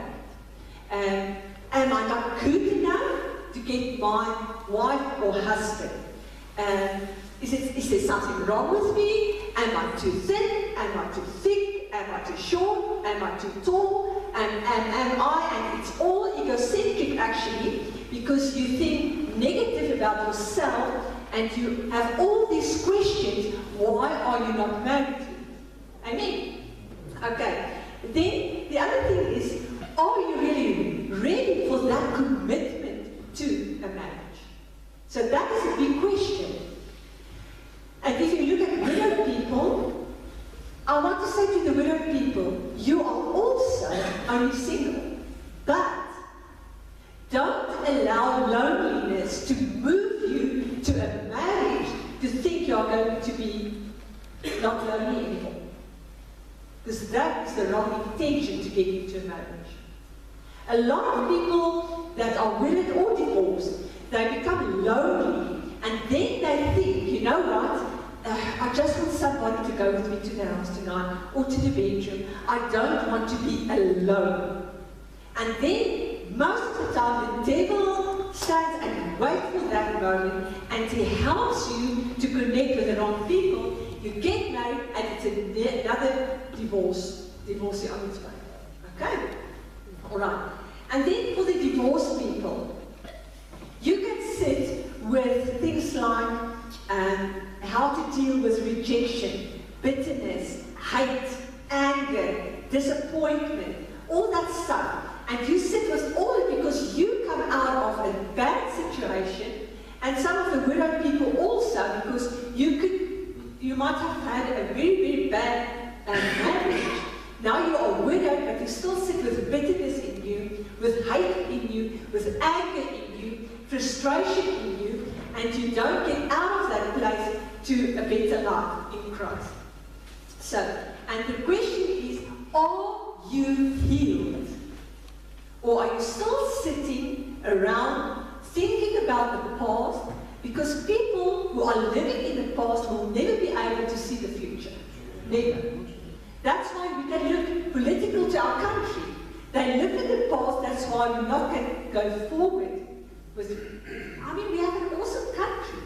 Am I not good enough to get my wife or husband? Is there something wrong with me? Am I too thin? Am I too thick? Am I too short? Am I too tall? And it's all egocentric actually, because you think negative about yourself and you have all these questions. Why are you not married? Amen. Okay. Then the other thing is, are you really ready for that commitment to a marriage? So that is a big question. And if you look at widowed people, I want to say to the widowed people, you are also only single. But don't allow loneliness to move you to a marriage to think you're going to be not lonely anymore. Because that is the wrong intention to get into a marriage. A lot of people that are widowed or divorced, they become lonely, and then they think, you know what, I just want somebody to go with me to the house tonight, or to the bedroom. I don't want to be alone. And then, most of the time, the devil stands and waits for that moment, and he helps you to connect with the wrong people. You get married, and it's another divorce on its way. Okay? All right. And then for the divorced people, you can sit with things like how to deal with rejection, bitterness, hate, anger, disappointment, all that stuff. And you sit with all of it because you come out of a bad situation, and some of the widowed people also, because you might have had a very, very bad marriage. Now you are widowed, but you still sit with bitterness in you, with hate in you, with anger in you, frustration in you, and you don't get out of that place to a better life in Christ. So, and the question is, are you healed? Or are you still sitting around thinking about the past? Because people who are living in the past will never be able to see the future. Never. That's why we can look political to our country. They live in the past, that's why we're not going to go forward with it. I mean, we have an awesome country.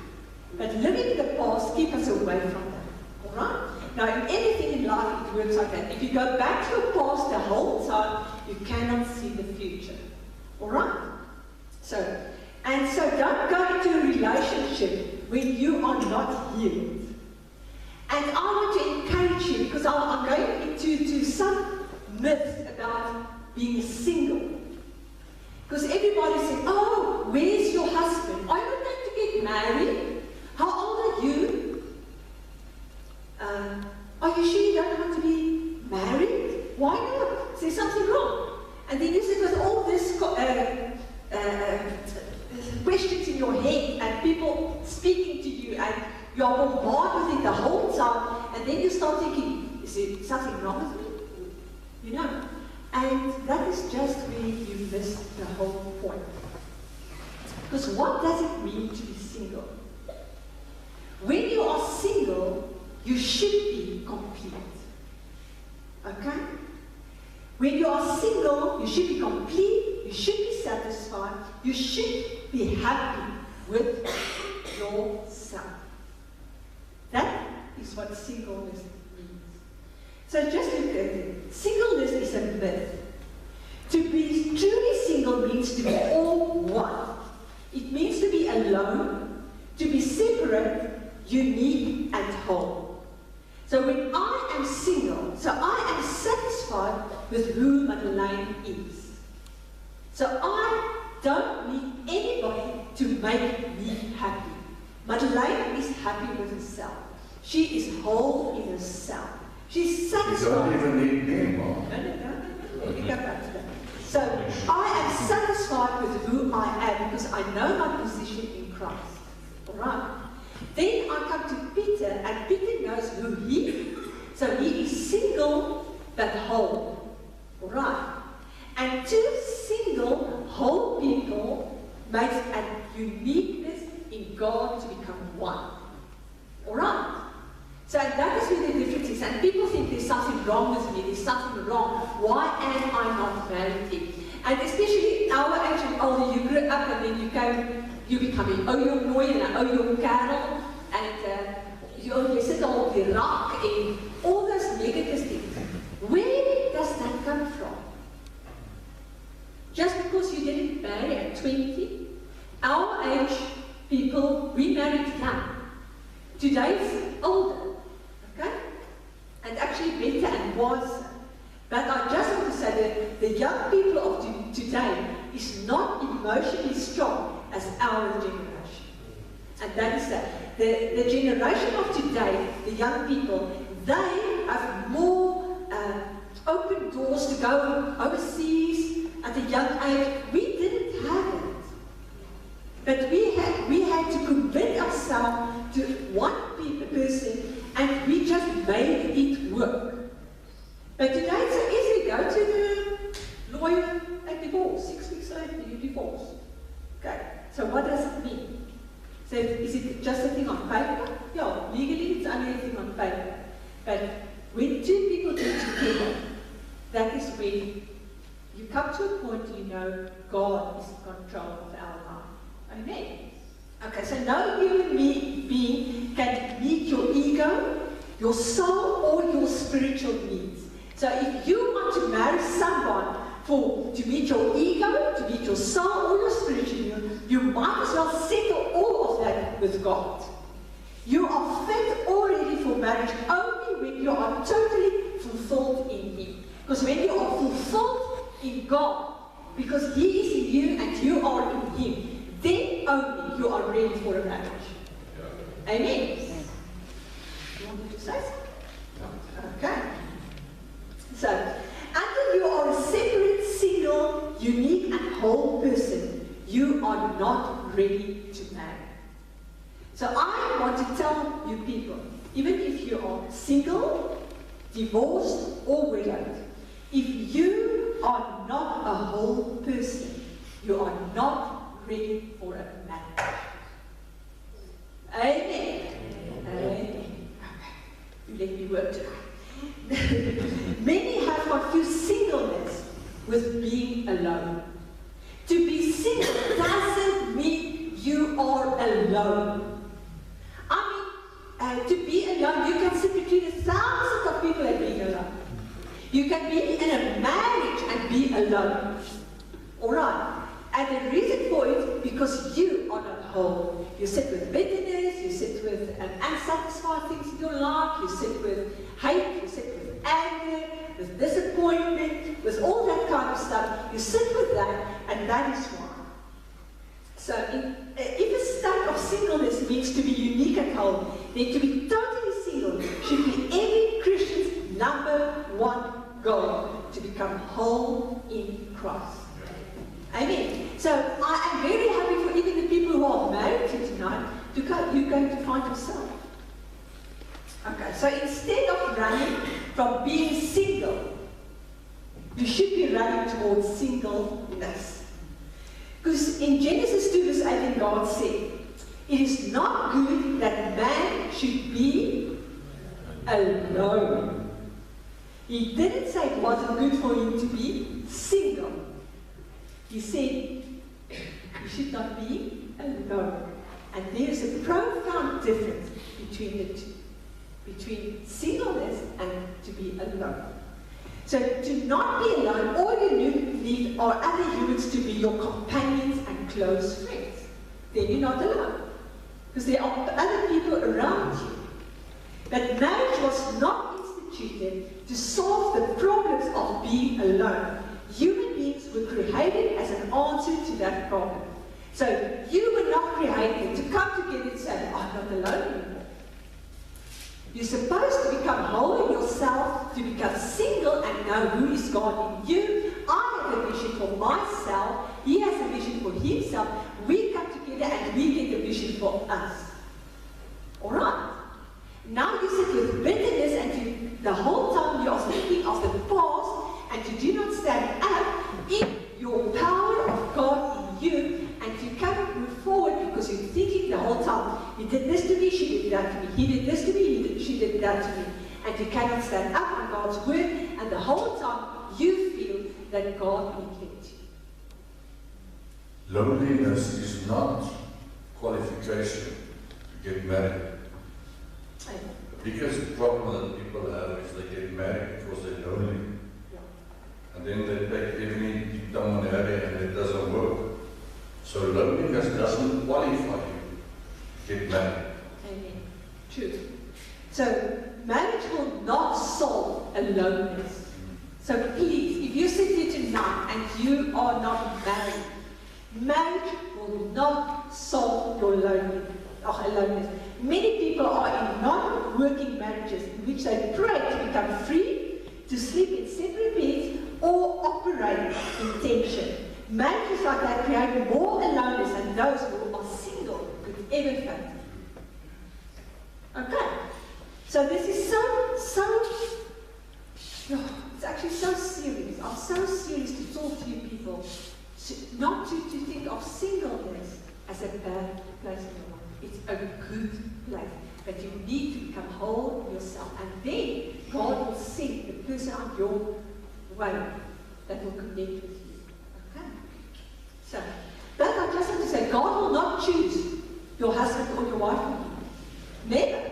But living in the past keeps us away from that. Alright? Now, in anything in life, it works like that. If you go back to your past the whole time, you cannot see the future. Alright? So don't go into a relationship when you are not healed. And I want to encourage you, because I'm going into some myths about being single. Because everybody says, oh, where's your husband? Are you not going to get married? How old are you? Are you sure you don't want to be married? Why not? Is there something wrong? And then you sit with all this questions in your head, and people speaking to you, and you are bombarded with it the whole time, and then you start thinking, is there something wrong with me? You know? And that is just where you miss the whole point. Because what does it mean to be single? When you are single, you should be complete. Okay? When you are single, you should be complete, you should be satisfied, you should be happy with yourself. That is what singleness means. So just look at it. Singleness is a myth. To be truly single means to be all one. It means to be alone, to be separate, unique, and whole. So when I am single, so I am satisfied with who Madelain is. So I don't need anybody to make me happy. Madelain is happy with herself. She is whole in herself. She's satisfied. You don't even need me, Mom. No. You go back to that. So I am satisfied with who I am because I know my position in Christ. All right. Then I come to Peter, and Peter knows who he is. So he is single but whole. All right. And two single, whole people makes a uniqueness in God to become one. All right. So that is where the difference is. And people think there's something wrong with me, there's something wrong. Why am I not married? And especially our age and older, you grew up and then you become you're mooi and you're Carol, and you sit on the rock and all those negative things. Where does that come from? Just because you didn't marry at 20? Our age people, we married young. Today's older. Okay? And actually better and wiser. But I just want to say that the young people of today is not emotionally strong as our generation. And that is that. The generation of today, the young people, they have more open doors to go overseas at a young age. We didn't have it. But we had to commit ourselves to one person, and we just made it work. But today it's so easy. Go to the lawyer and divorce. 6 weeks later, you divorce. Okay, so what does it mean? So is it just a thing on paper? Yeah, legally it's only a thing on paper. But when two people get together, that is when you come to a point you know God is in control of our life. Amen. Okay, so no human being can meet your ego, your soul, or your spiritual needs. So if you want to marry someone to meet your ego, to meet your soul, or your spiritual needs, you might as well settle all of that with God. You are fit already for marriage only when you are totally fulfilled in Him. Because when you are fulfilled in God, because He is in you and you are in Him, then only you are ready for a marriage. Yeah. Amen. You wanted to say something? Okay. So, until you are a separate, single, unique and whole person, you are not ready to marry. So I want to tell you people, even if you are single, divorced or widowed, if you are not a whole person, you are not ready for a marriage. Amen. Amen. You let me work tonight. Many have confused singleness with being alone. To be single doesn't mean you are alone. To be alone, you can sit between thousands of people and being alone. You can be in a marriage and be alone. Alright. And the reason for it, because you are not whole. You sit with bitterness, you sit with unsatisfied things in your life, you sit with hate, you sit with anger, with disappointment, with all that kind of stuff. You sit with that, and that is why. So if a state of singleness means to be unique and whole, then to be totally single should be every Christian's #1 goal, to become whole in Christ. Amen. So I am very happy for even the people who are married to tonight, you're going to find yourself. Okay, so instead of running from being single, you should be running towards singleness. Because in Genesis 2 verse 18, God said, it is not good that man should be alone. He didn't say it wasn't good for him to be single. He said, you should not be alone. And there is a profound difference between the two. Between singleness and to be alone. So to not be alone, all you need are other humans to be your companions and close friends. Then you're not alone. Because there are other people around you. But marriage was not instituted to solve the problems of being alone. Human beings were created as an answer to that problem. So you were not created to come together and say, I'm not alone anymore. You're supposed to become whole in yourself, to become single and know who is God in you. I have a vision for myself. He has a vision for himself. We come together and we get a vision for us. Alright? Now you sit with bitterness and the whole time you are thinking of the past and you do not stand up in your power of God in you, and you cannot move forward because you're thinking the whole time, he did this to me, she did that to me, he did this to me, she did that to me, and you cannot stand up on God's word, and the whole time you feel that God neglects you. Loneliness is not qualification to get married. The biggest problem that people have is they get married because they're lonely. And then they take every down on area and it doesn't work. So loneliness doesn't qualify you to get married. Amen. True. So marriage will not solve aloneness. So please, if you sit here tonight and you are not married, marriage will not solve your loneliness. Many people are in non-working marriages in which they pray to become free, to sleep in separate beds, or operate in tension. Marriages like that create more aloneness than those who are single could ever face. Okay, so this is it's actually so serious. I'm so serious to talk to you people, not to think of singleness as a bad place in your life. It's a good place, but you need to become whole yourself, and then God will send the person on your way that will connect with you. Okay? So, but I just want to say, God will not choose your husband or your wife for you. Never.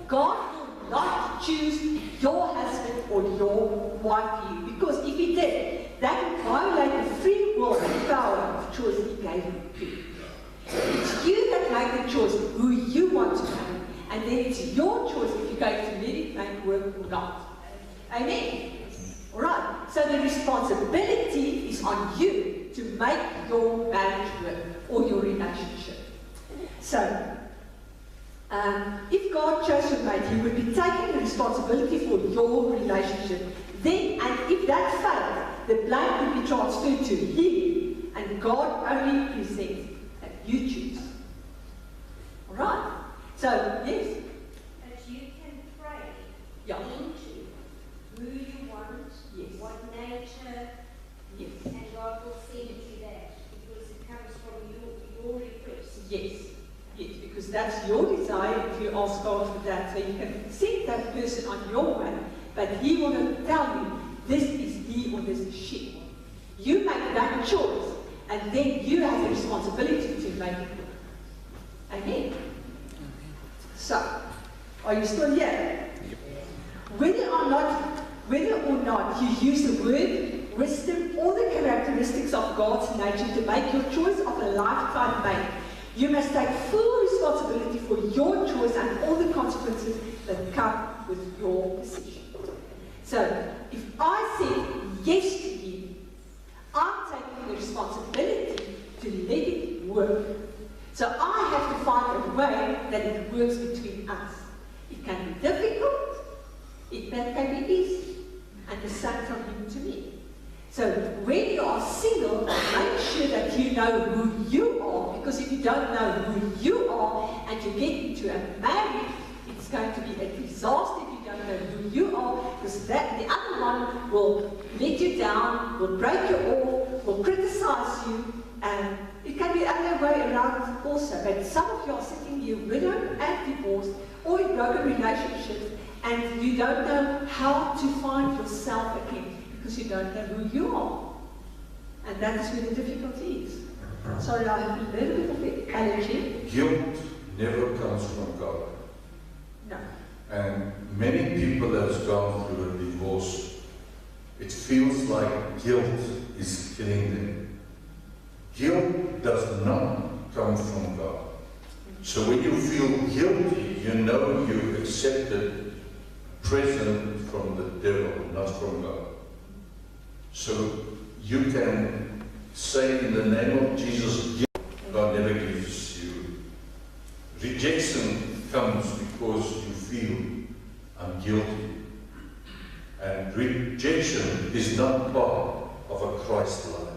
God will not choose your husband or your wife for you, because if He did, that would violate the free will and power of choice He gave you. It's you that make the choice who you want to marry, and then it's your choice if you're going to let it make work or not. Amen? Alright, so the responsibility is on you to make your marriage work or your relationship. So, if God chose your mate, He would be taking the responsibility for your relationship. Then, and if that failed, the blame would be transferred to Him, and God only presents that you choose. Alright? So, yes? But you can pray Yeah. into who you want, Yes. what nature, Yes. and God will send you that because it comes from your request. Yes. Yes, because that's your desire if you ask God for that. So you can send that person on your way, but He will not tell you, this is he or this is she. You make that choice, and then you have the responsibility to make it work. Amen? So, are you still here? Whether or not you use the word, wisdom, or the characteristics of God's nature to make your choice of a lifetime mate, you must take full responsibility for your choice and all the consequences that come with your decision. So, if I say yes to you, I'm taking the responsibility to let it work. So I have to find a way that it works between us. It can be difficult, it can be easy, and the same from Him to me. So when you are single, make sure that you know who you are, because if you don't know who you are and you get into a marriage, it's going to be a disaster if you don't know who you are, because the other one will let you down, will break you off, will criticize you, and it can be the other way around also. But some of you are sitting here widowed and divorced, or in broken relationships, and you don't know how to find yourself again, because you don't know who you are. And that is where the difficulty is. Sorry, I have a little bit of the allergy. Guilt never comes from God. No. And many people that have gone through a divorce, it feels like guilt is killing them. Guilt does not come from God. So when you feel guilty, you know you accepted a present from the devil, not from God. So you can say in the name of Jesus, God never gives you. Rejection comes because you feel I'm guilty. And rejection is not part of a Christ life.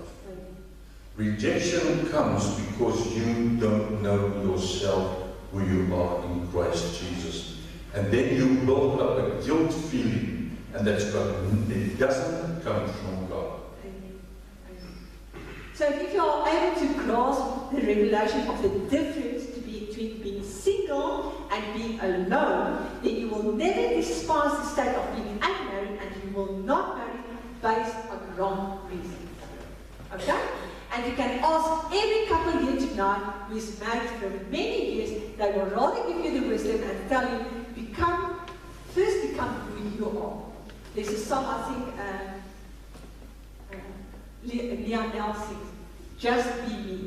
Rejection comes because you don't know yourself who you are in Christ Jesus. And then you build up a guilt feeling, and that's God. It doesn't come from God. So if you are able to grasp the revelation of the difference between being single and being alone, then you will never despise the state of being unmarried, and you will not marry based on wrong reasons. Okay? And you can ask every couple here tonight who is married for many years, they will rather give you the wisdom and tell you, first become who you are. There's a song, I think, Leonel sings, just be me.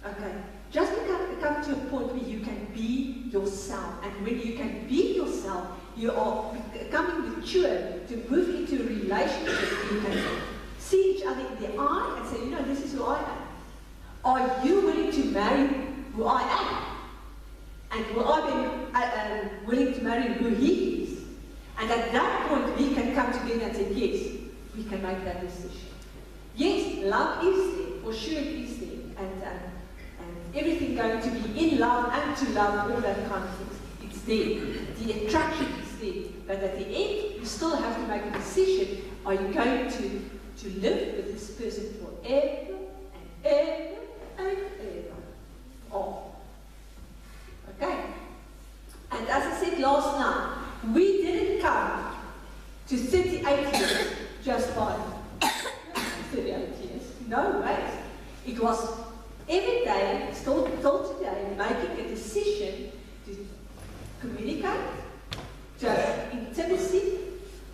Okay? Just come to a point where you can be yourself. And when you can be yourself, you are becoming mature to move into a relationship where you can see each other in the eye and say, you know, this is who I am. Are you willing to marry who I am? And will I be willing to marry who he is? And at that point, we can come together and say, yes, we can make that decision. Yes, love is there, for sure it is there. And everything going to be in love and to love, all that kind of things. It's there. The attraction is there. But at the end, you still have to make a decision. Are you going to live with this person forever and ever and ever? Oh. Okay? And as I said last night, we didn't come to 38 years just by 38 years. No way. It was every day, still today, making a decision to communicate, to have intimacy.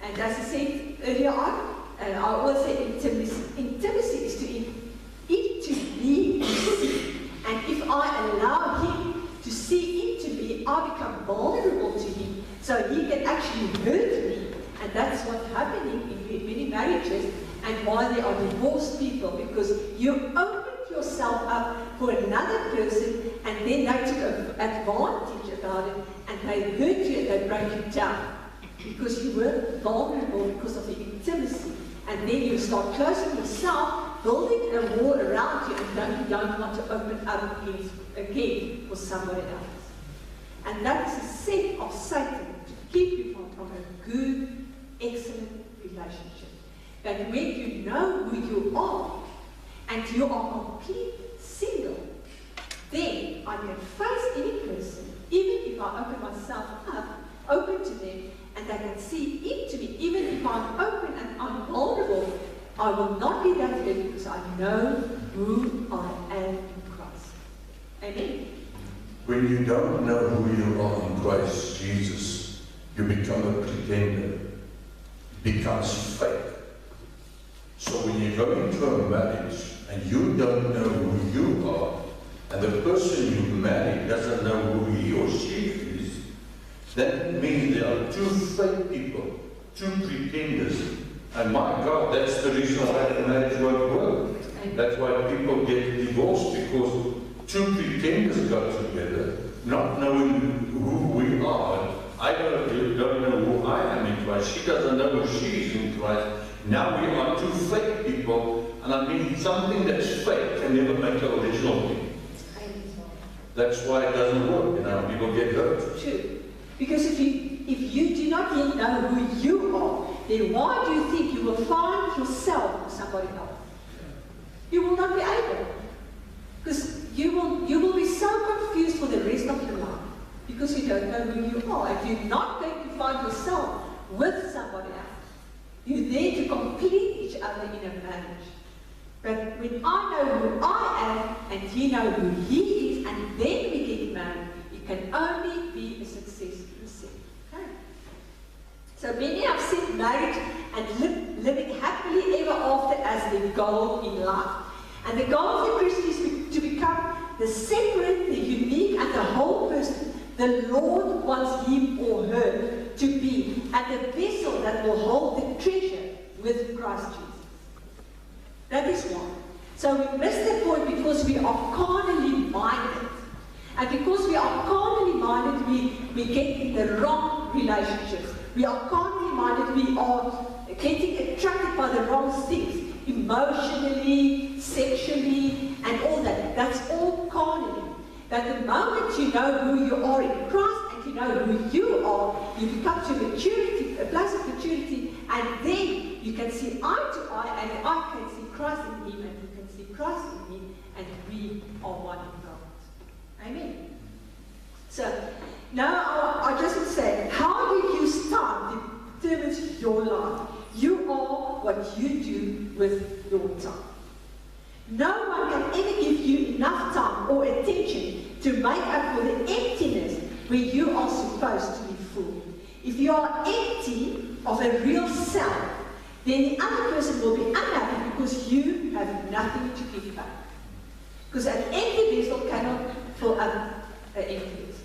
And as I said earlier on, I always say intimacy. Intimacy is to be seen. And if I allow him to see into me, I become vulnerable to him. So he can actually hurt me. And that's what's happening in many marriages and why there are divorced people. Because you opened yourself up for another person and then they took advantage about it and they hurt you and they broke you down. Because you were vulnerable because of the intimacy. And then you start closing yourself, building a wall around you, and you don't want to open up again for somebody else. And that is a set of Satan to keep you from a good, excellent relationship. But when you know who you are, and you are complete single, then I can face any person, even if I open myself up, open to them, and they can see into me. Even if I'm open and I'm vulnerable, I will not be that hurt because I know who I am in Christ. Amen. When you don't know who you are in Christ Jesus, you become a pretender. It becomes fake. So when you go into a marriage and you don't know who you are, and the person you marry doesn't know who he or she is, that means there are two fake people, two pretenders. And my God, that's the reason why the marriage won't work. That's why people get divorced, because two pretenders got together, not knowing who we are. I don't know who I am in Christ. She doesn't know who she is in Christ. Now we are two fake people, and I mean something that's fake can never make an original thing. That's why it doesn't work, people get hurt. True. Because if you do not yet know who you are, then why do you think you will find yourself with somebody else? You will not be able. Because you will be so confused for the rest of your life. Because you don't know who you are. If you're not going to find yourself with somebody else, you're there to complete each other in a marriage. But when I know who I am, and he knows who he is, and then we get married, it can only be a success. Okay? So many have said marriage and living happily ever after as the goal in life. And the goal of the Christian is to become the separate, the unique, and the whole person the Lord wants him or her to be, and the vessel that will hold the treasure with Christ Jesus. That is why. So we miss the point because we are carnally minded. And because we are carnally minded, we get in the wrong relationships. We are carnally minded, we are getting attracted by the wrong things. Emotionally, sexually, and all that. That's all carnally. But the moment you know who you are in Christ and you know who you are, you become to maturity, a place of maturity, and then you can see eye to eye, and I can see Christ in him, and you can see Christ in me, and we are one in God. Amen. So, now I just want to say, how you start determines your life. You are what you do with your time. No one can ever give you enough time or attention to make up for the emptiness where you are supposed to be full. If you are empty of a real self, then the other person will be unhappy because you have nothing to give back. Because an empty vessel cannot fill up an empty vessel.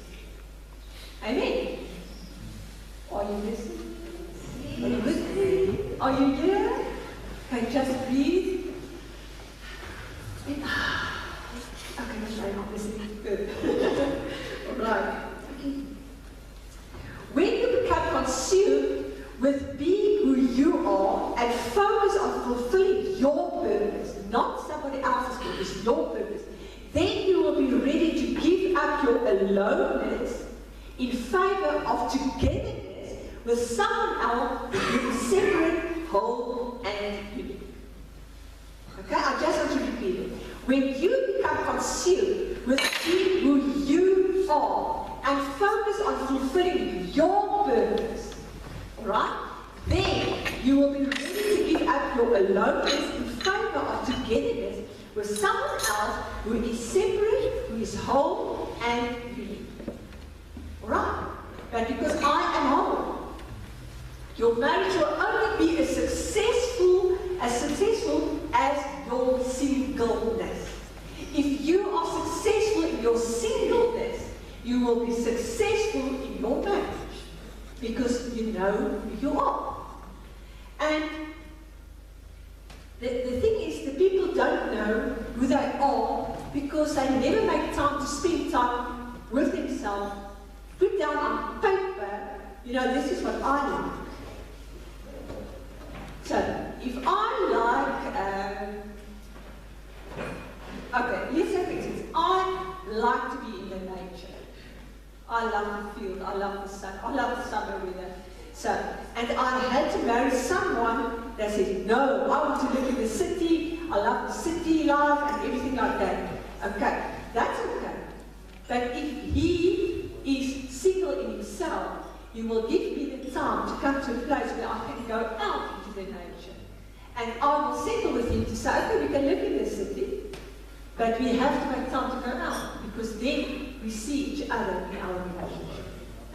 Amen. Are you listening? Are you with me? Are you here? Okay, just breathe. Okay, I'm listening. Good. All right. When you become consumed with being who you are and focus on fulfilling your purpose, not somebody else's purpose, your purpose, then you will be ready to give up your aloneness in favor of togetherness with someone else who is separate, whole, and unique. Okay, I just want to repeat it. When you become consumed with being who you are and focus on fulfilling your purpose, alright, then you will be ready to give up your aloneness in favor of togetherness with someone else who is separate, who is whole, and unique. Alright? But because I am whole, your marriage will only be as successful as your singleness. If you are successful in your singleness, you will be successful in your marriage because you know who you are. And the thing is, the people don't know who they are because they never make time to spend time with themselves, put down on paper, you know, this is what I like. So, if I like, okay, let's say for instance, I like to be in the nature. I love the field, I love the sun, I love the summer weather. So, and I had to marry someone that said, no, I want to live in the city, I love the city life and everything like that. Okay, that's okay. But if he is single in himself, he will give me the time to come to a place where I can go out into the nature. And I will settle with him to say, okay, we can live in the city, but we have to make time to go out, because then we see each other in our relationship.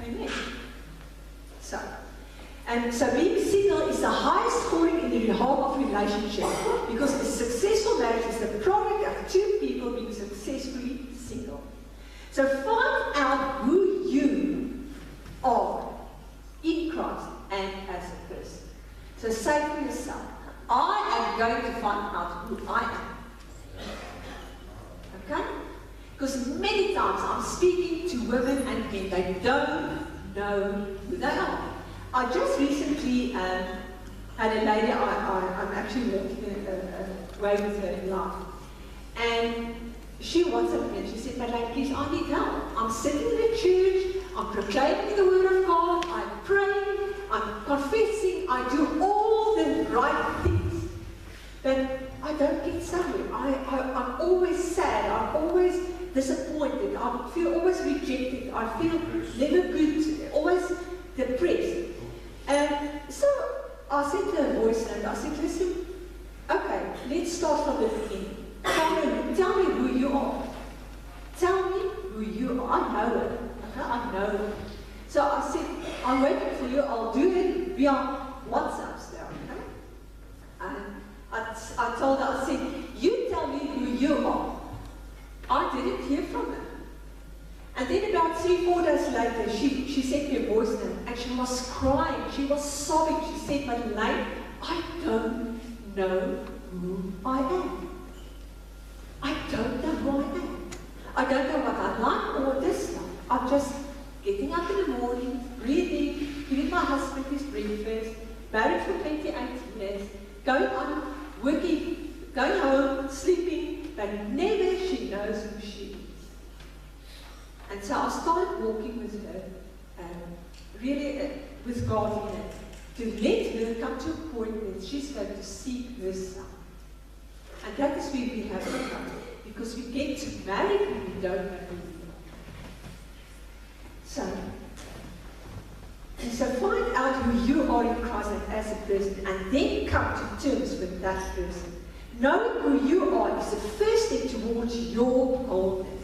Amen. So being single is the highest calling in the realm of relationship, because a successful marriage is the product of two people being successfully single. So find out who you are in Christ and as a person. So say for yourself, I am going to find out who I am. Okay? Because many times I'm speaking to women and men, they don't know who they are. I just recently had a lady, I'm actually working away with her in life, and she WhatsApped me and she said, Madelain, please, I need help. I'm sitting in a church, I'm proclaiming the word of God, I'm praying, I'm confessing, I do all the right things, but I don't get somewhere. I'm always sad, I'm always disappointed, I feel always rejected, I feel never good, always depressed. And so I sent her a voice note. I said, listen, okay, let's start from the beginning. Tell me who you are. Tell me who you are. I know it. Okay? I know it. So I said, I'm waiting for you. I'll do it via WhatsApp still. Okay? And I told her, I said, you tell me who you are. I didn't hear from her. And then about 3-4 days later, she sent me a voice note, and she was crying, she was sobbing. She said, Madelain, I don't know who I am. I don't know who I am. I don't know what I like or dislike. I'm just getting up in the morning, breathing, giving my husband his breakfast, married for 28 years, going on, working, going home, sleeping, but never she knows who she is. And so I started walking with her, really with God in it, to let her come to a point where she's going to seek herself. And that is where we have to come, because we get to marry when we don't know who we are. So find out who you are in Christ and as a person, and then come to terms with that person. Knowing who you are is the first step towards your wholeness.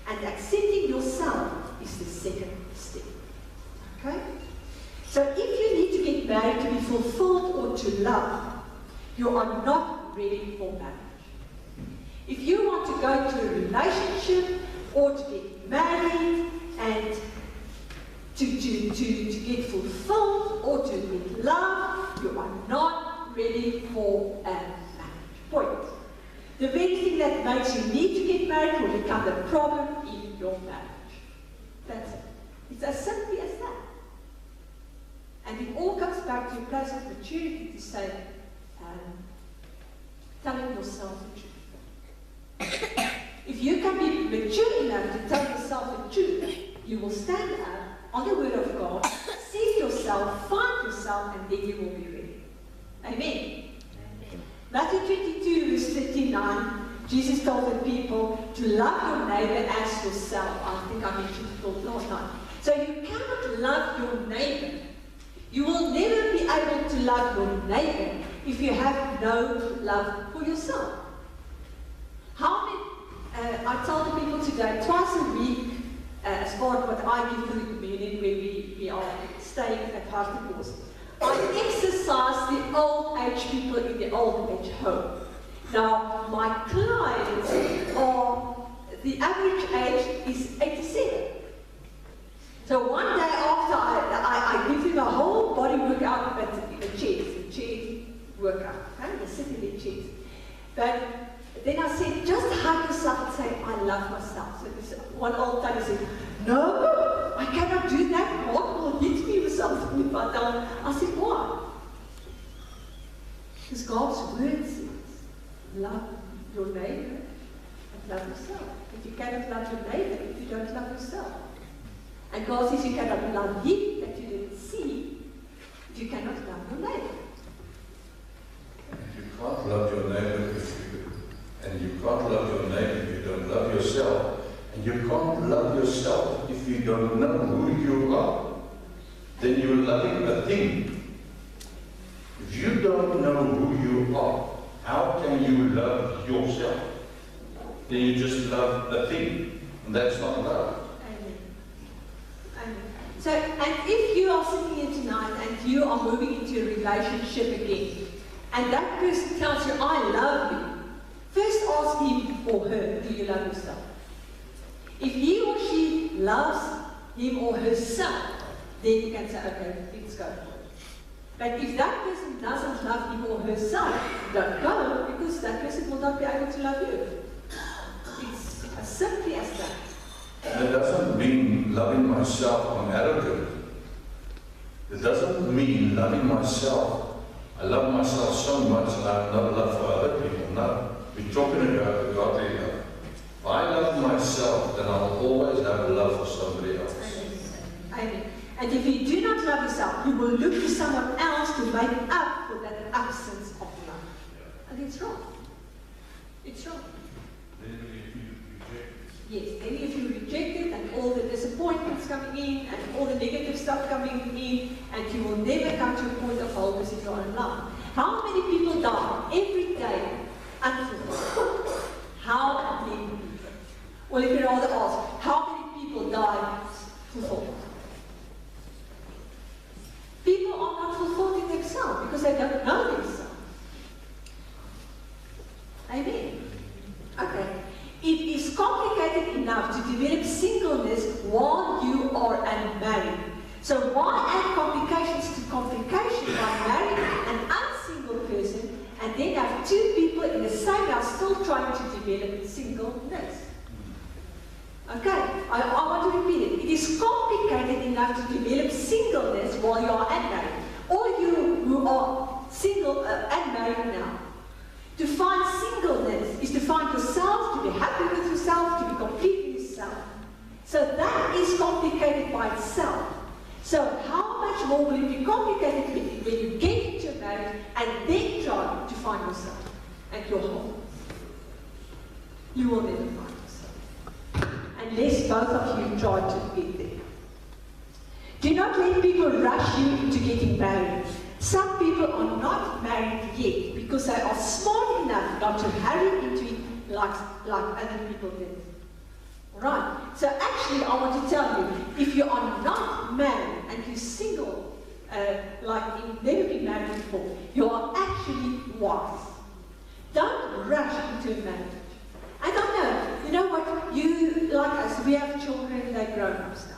And accepting yourself is the second step. Okay? So if you need to get married to be fulfilled or to love, you are not ready for marriage. If you want to go to a relationship or to get married and to get fulfilled or to get love, you are not ready for a marriage. Point. The very thing that makes you need to get married will become the problem in your marriage. That's it. It's as simple as that. And it all comes back to a place of maturity to say, telling yourself the truth. If you can be mature enough to tell yourself the truth, you will stand up on the Word of God, seek yourself, find yourself, and then you will be ready. Amen. Matthew 22, verse 39, Jesus told the people to love your neighbor as yourself. I think I mentioned it last time. So you cannot love your neighbor. You will never be able to love your neighbor if you have no love for yourself. How many, I told the people today, twice a week, as part of what I give to the communion, where we are staying at Hartlepoort, I exercise the old age people in the old age home. Now, my clients are, the average age is 87. So one day after I give them a whole body workout, but in the chairs workout, okay? They sit in their chairs. But then I said, just hug yourself and say, I love myself. So this one old timer said, no, I cannot do that. God will hit me with something if I don't. I said, why? Because God's word says, love your neighbor and love yourself. If you cannot love your neighbor, if you don't love yourself. And God says you cannot love him that you didn't see if you cannot love your neighbor. You can't love your neighbor and you can't love your neighbor if you don't love yourself. And you can't love yourself if you don't know who you are. Then you're loving a thing. If you don't know who you are, how can you love yourself? Then you just love a thing. And that's not love. So, and if you are sitting here tonight and you are moving into a relationship again, and that person tells you, I love you, first ask him or her, do you love yourself? If he or she loves him or herself, then you can say, okay, let's go. But if that person doesn't love him or herself, don't go, because that person will not be able to love you. It's as simply as that. And it doesn't mean loving myself, I'm arrogant. It doesn't mean loving myself. I love myself so much and I have no love for other people. No. We're talking about the godly love. If I love myself, then I'll always have love for somebody else. Amen. And if you do not love yourself, you will look to someone else to make up for that absence of love. And it's wrong. It's wrong. Yes, then if you reject it and all the disappointments coming in and all the negative stuff coming in, and you will never come to a point of wholeness if you are in love. How many people die every day unfulfilled? How many people? Well, if you rather ask, how many people die fulfilled? People are not fulfilled in themselves because they don't know themselves. Amen. Okay. It is complicated enough to develop singleness while you are unmarried. So why add complications to complication by marrying an unsingle person and then have two people in the same house still trying to develop singleness? Okay, I want to repeat it. It is complicated enough to develop singleness while you are unmarried. All you who are single and married now, to find singleness is to find yourself, to be happy with yourself, to be complete with yourself. So that is complicated by itself. So how much more will it be complicated when you get into a marriage and then try to find yourself and your wholeness? You will never find yourself. Unless both of you try to get there. Do not let people rush you into getting married. Some people are not married yet because they are smart enough not to hurry into it like other people did. Right. So actually, I want to tell you, if you are not married and you're single, like you've never been married before, you are actually wise. Don't rush into a marriage. I don't know. You know what? You, like us, we have children, they're grown-ups now.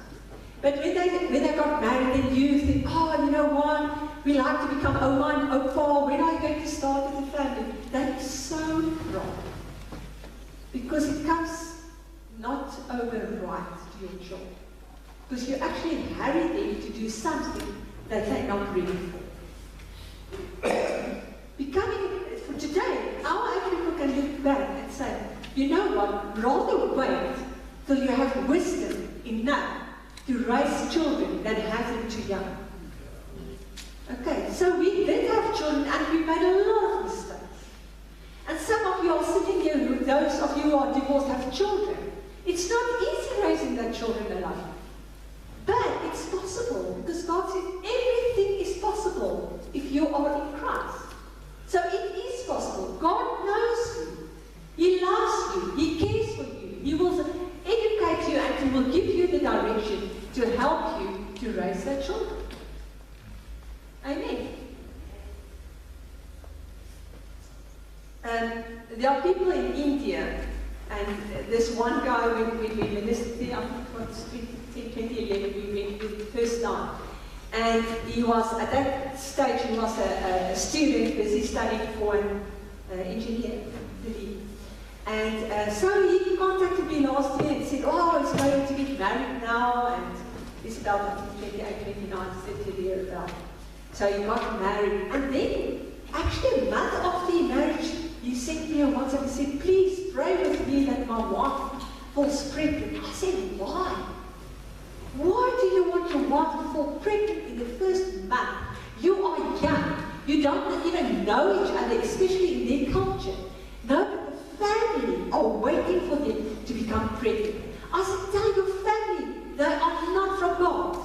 But when they got married, then you think, oh, you know what? We like to become Oma and Opa. When are you going to start with the family? That is so wrong. Because it comes not over right to your children. Because you actually hurry them to do something that they're not ready for. For today, our age people can look back and say, you know what, rather wait till you have wisdom enough to raise children than have them too young. Okay, so we did have children and we made a lot of mistakes. And some of you are sitting here, those of you who are divorced have children. It's not easy raising their children alone. But it's possible, because God says everything is possible if you are in Christ. So it is possible. God knows you. He loves you. He cares for you. He will educate you and He will give you the direction to help you to raise their children. Amen. There are people in India, and this one guy, when we ministered there, I think it was 2011, we went the first time. And he was, at that stage, he was a student busy studying for an engineer. And so he contacted me last year and said, oh, he's going to get married now, and he's about, I think, 28, 29, 30 years old. So he got married, and then, actually a month after the marriage, he sent me a WhatsApp and said, please pray with me that my wife falls pregnant. I said, why? Why do you want your wife to fall pregnant in the first month? You are young. You don't even know each other, especially in their culture. No, but the family are waiting for them to become pregnant. I said, tell your family they are not from God.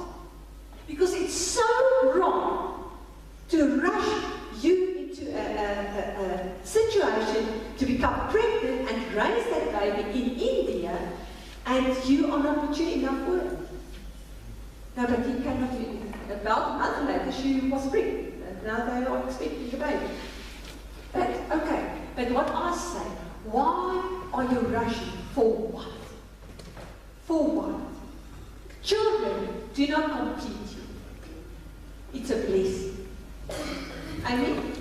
Because it's so wrong to rush you into a situation to become pregnant and raise that baby in India, and you are not mature enough for it. No, but he cannot do it. About a month later, she was pregnant, and now they are expecting the baby. But, okay, but what I say, why are you rushing? For what? For what? Children do not complete you. It's a blessing. I mean,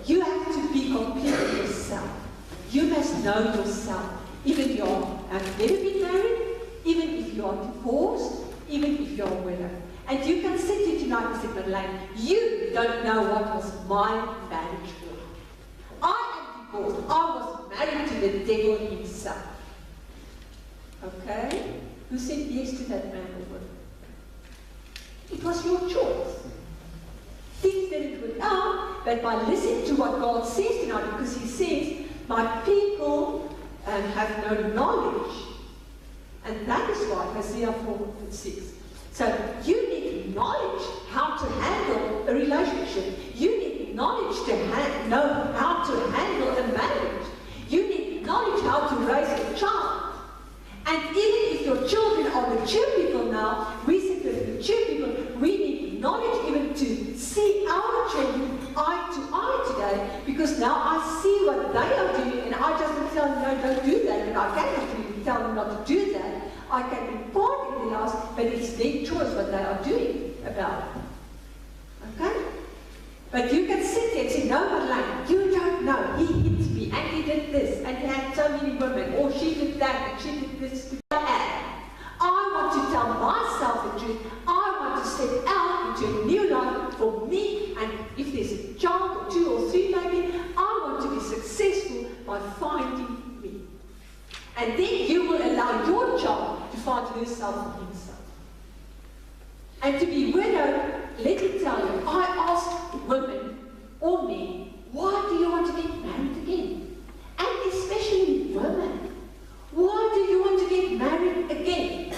you have to be complete yourself. You must know yourself. Even if you have never been married, even if you are divorced, even if you are a widow. And you can sit here tonight and say, Madelain, you don't know what was my marriage like. I am divorced. I was married to the devil himself. Okay? Who said yes to that man or woman? It was your choice. Things didn't work out, but by listening to what God says tonight, because He says, my people have no knowledge. And that is why, Hosea 4:6. So you need knowledge how to handle a relationship. You need knowledge to know how to handle a marriage. You need knowledge how to raise a child. And even if your children are mature people now, we say that mature people, we need knowledge even to see our children eye to eye today, because now I see what they are doing, and I just don't tell them, no, don't do that, but I cannot tell them not to do that. I can be part in their lives, but it's their choice what they are doing about it. Okay? But you can sit there and say, no, Madelain, you don't know. He hit me, and he did this, and he had so many women, or she did that, and she did this. I want to tell myself the truth. I want to step out into a new life for me, and if there's a child, or 2 or 3 maybe, I want to be successful by finding me. And then you will allow your child to find herself for himself. And to be widowed, let me tell you, I ask women or men, why do you want to get married again? And especially women. Why do you want to get married again?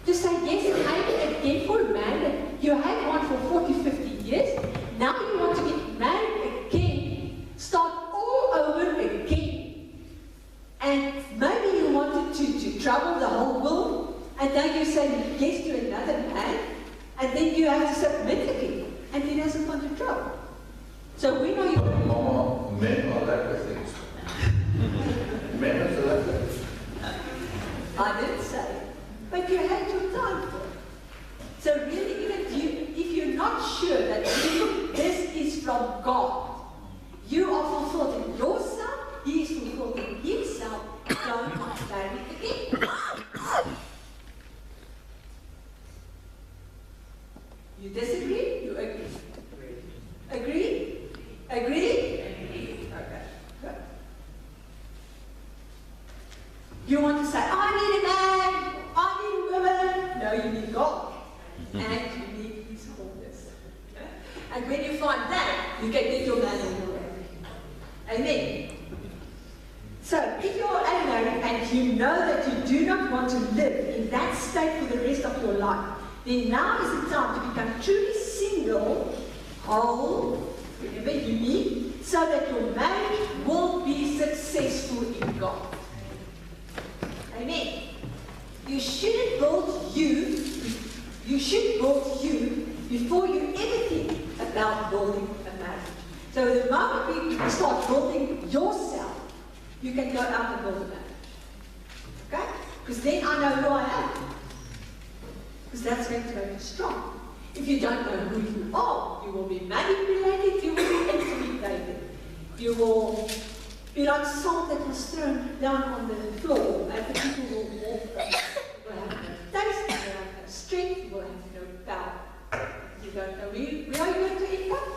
To say yes and amen again for a man that you had one for 40, 50 years. Now you want to get married again, start all over again. And maybe you wanted to travel the whole world, and now you say yes to another man, and then you have to submit again, and he doesn't want to travel. So when are you going to... Mama, men are like that things. Men are like that. I didn't say. But you had your time. You want to say, I need a man, I need a woman. No, you need God. And you need His wholeness. Okay? And when you find that, you can get your man on your way. Amen. So, if you're alone and you know that you do not want to live in that state for the rest of your life, then now is the time to become truly single, whole, whatever you need, so that your marriage will be successful in God. Amen. You shouldn't build you before you ever think about building a marriage. So the moment you start building yourself, you can go out and build a marriage. Okay? Because then I know who I am. Because that's going to make you strong. If you don't know who you are, you will be manipulated, you will be intimidated. You will be like salt that was thrown down on the floor, and the people will walk away. You will have no taste, you will have no strength, you will have no power. You don't know where are you going to end up?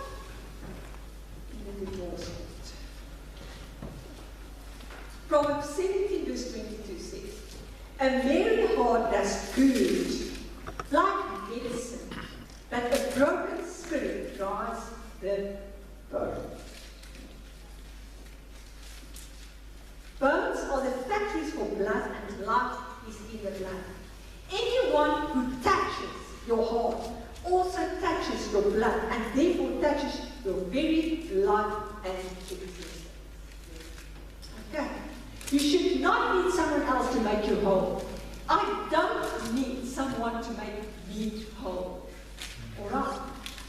In the divorce court. Proverbs 17 verse 22 says, a merry heart does good, like medicine, but a broken spirit dries the bone. Bones are the factories for blood, and life is in the blood. Anyone who touches your heart also touches your blood, and therefore touches your very life and existence. Okay. You should not need someone else to make you whole. I don't need someone to make me whole. Alright?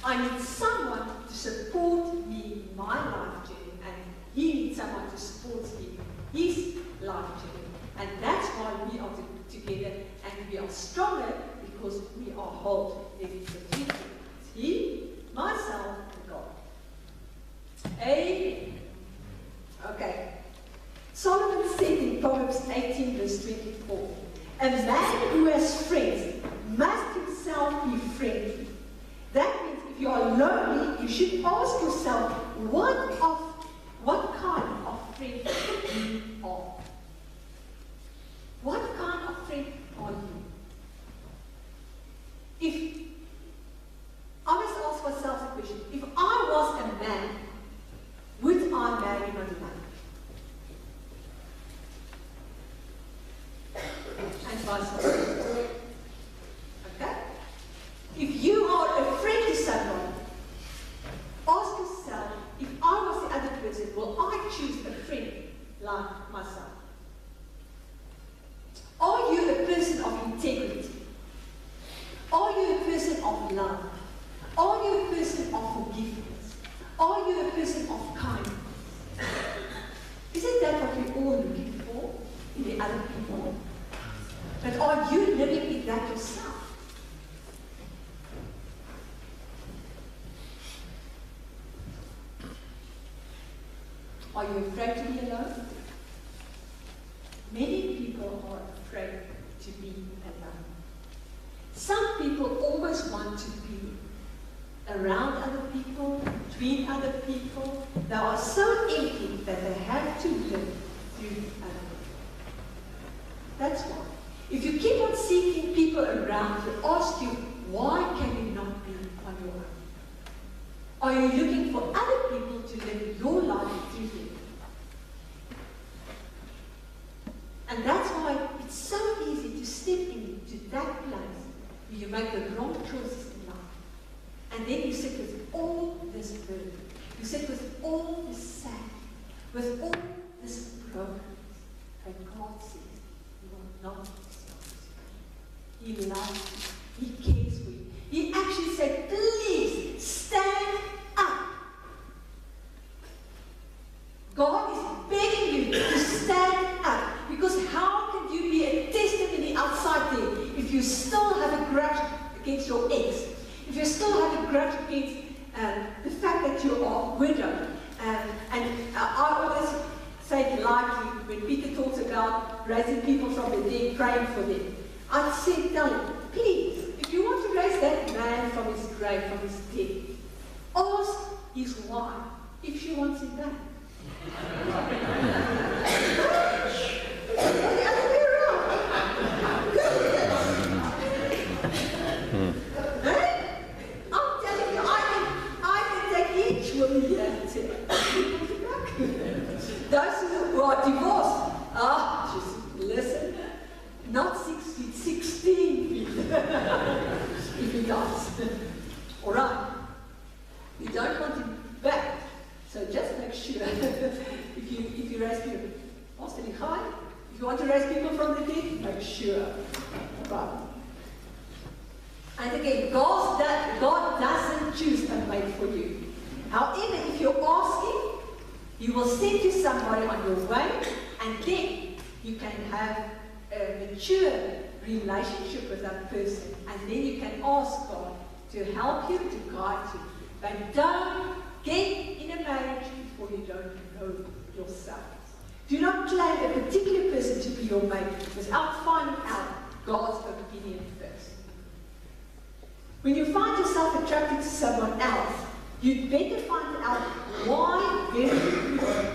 I need someone to support me in my life journey, and he needs someone to support me in his life journey. And that's why we are together, and we are stronger because we are whole. There is the three things. He, myself, and God. Amen. Okay. Solomon said in Proverbs 18 verse 24, a man who has friends must himself be friendly. That means if you are lonely, you should ask yourself what kind of friend you are. What kind of friend are you? If I must ask myself a question, if I was a man, would I marry Madelain? And vice versa. Okay? If you are a friend to someone, ask yourself, if I was the other person, will I choose a friend like myself? Are you a person of integrity? Are you a person of love? Are you a person of forgiveness? Are you a person of kindness? Isn't that what we're all looking for in the other people? But are you living in that yourself? Are you afraid to be alone? Many people are afraid to be alone. Some people always want to be around other people, between other people. They are so empty that they have to live through other people. That's why. If you keep on seeking people around you, ask you, why can you not be on your own? Are you looking for other people to live your life through them? And that's why it's so easy to step into that place where you make the wrong choices in life. And then you sit with all this burden. You sit with all this sad, with all this brokenness. And God says, you will not stop this. He loves you. He cares for you. He actually said, please stand up. God is begging you to stand up. Because how can you be a testimony outside there if you still have a grudge against your ex? If you still have a grudge against the fact that you are widowed? I always say it lightly when Peter talks about raising people from the dead, praying for them. I said, tell him, please, if you want to raise that man from his grave, from his death, ask his wife if she wants him back. The other said, those who are divorced, just listen, not 6 feet, 16 feet, if he does. All right. You don't want him back, so just make sure if you raise people, Pastor Michai, if you want to raise people from the dead, make sure. Right. And again, God doesn't choose a mate for you. However, if you ask him, he will send you somebody on your way, and then you can have a mature relationship with that person, and then you can ask God to help you, to guide you. But don't get in a marriage before you don't know yourself. Do not claim a particular person to be your mate without finding out God's opinion first. When you find yourself attracted to someone else, you'd better find out why very quickly.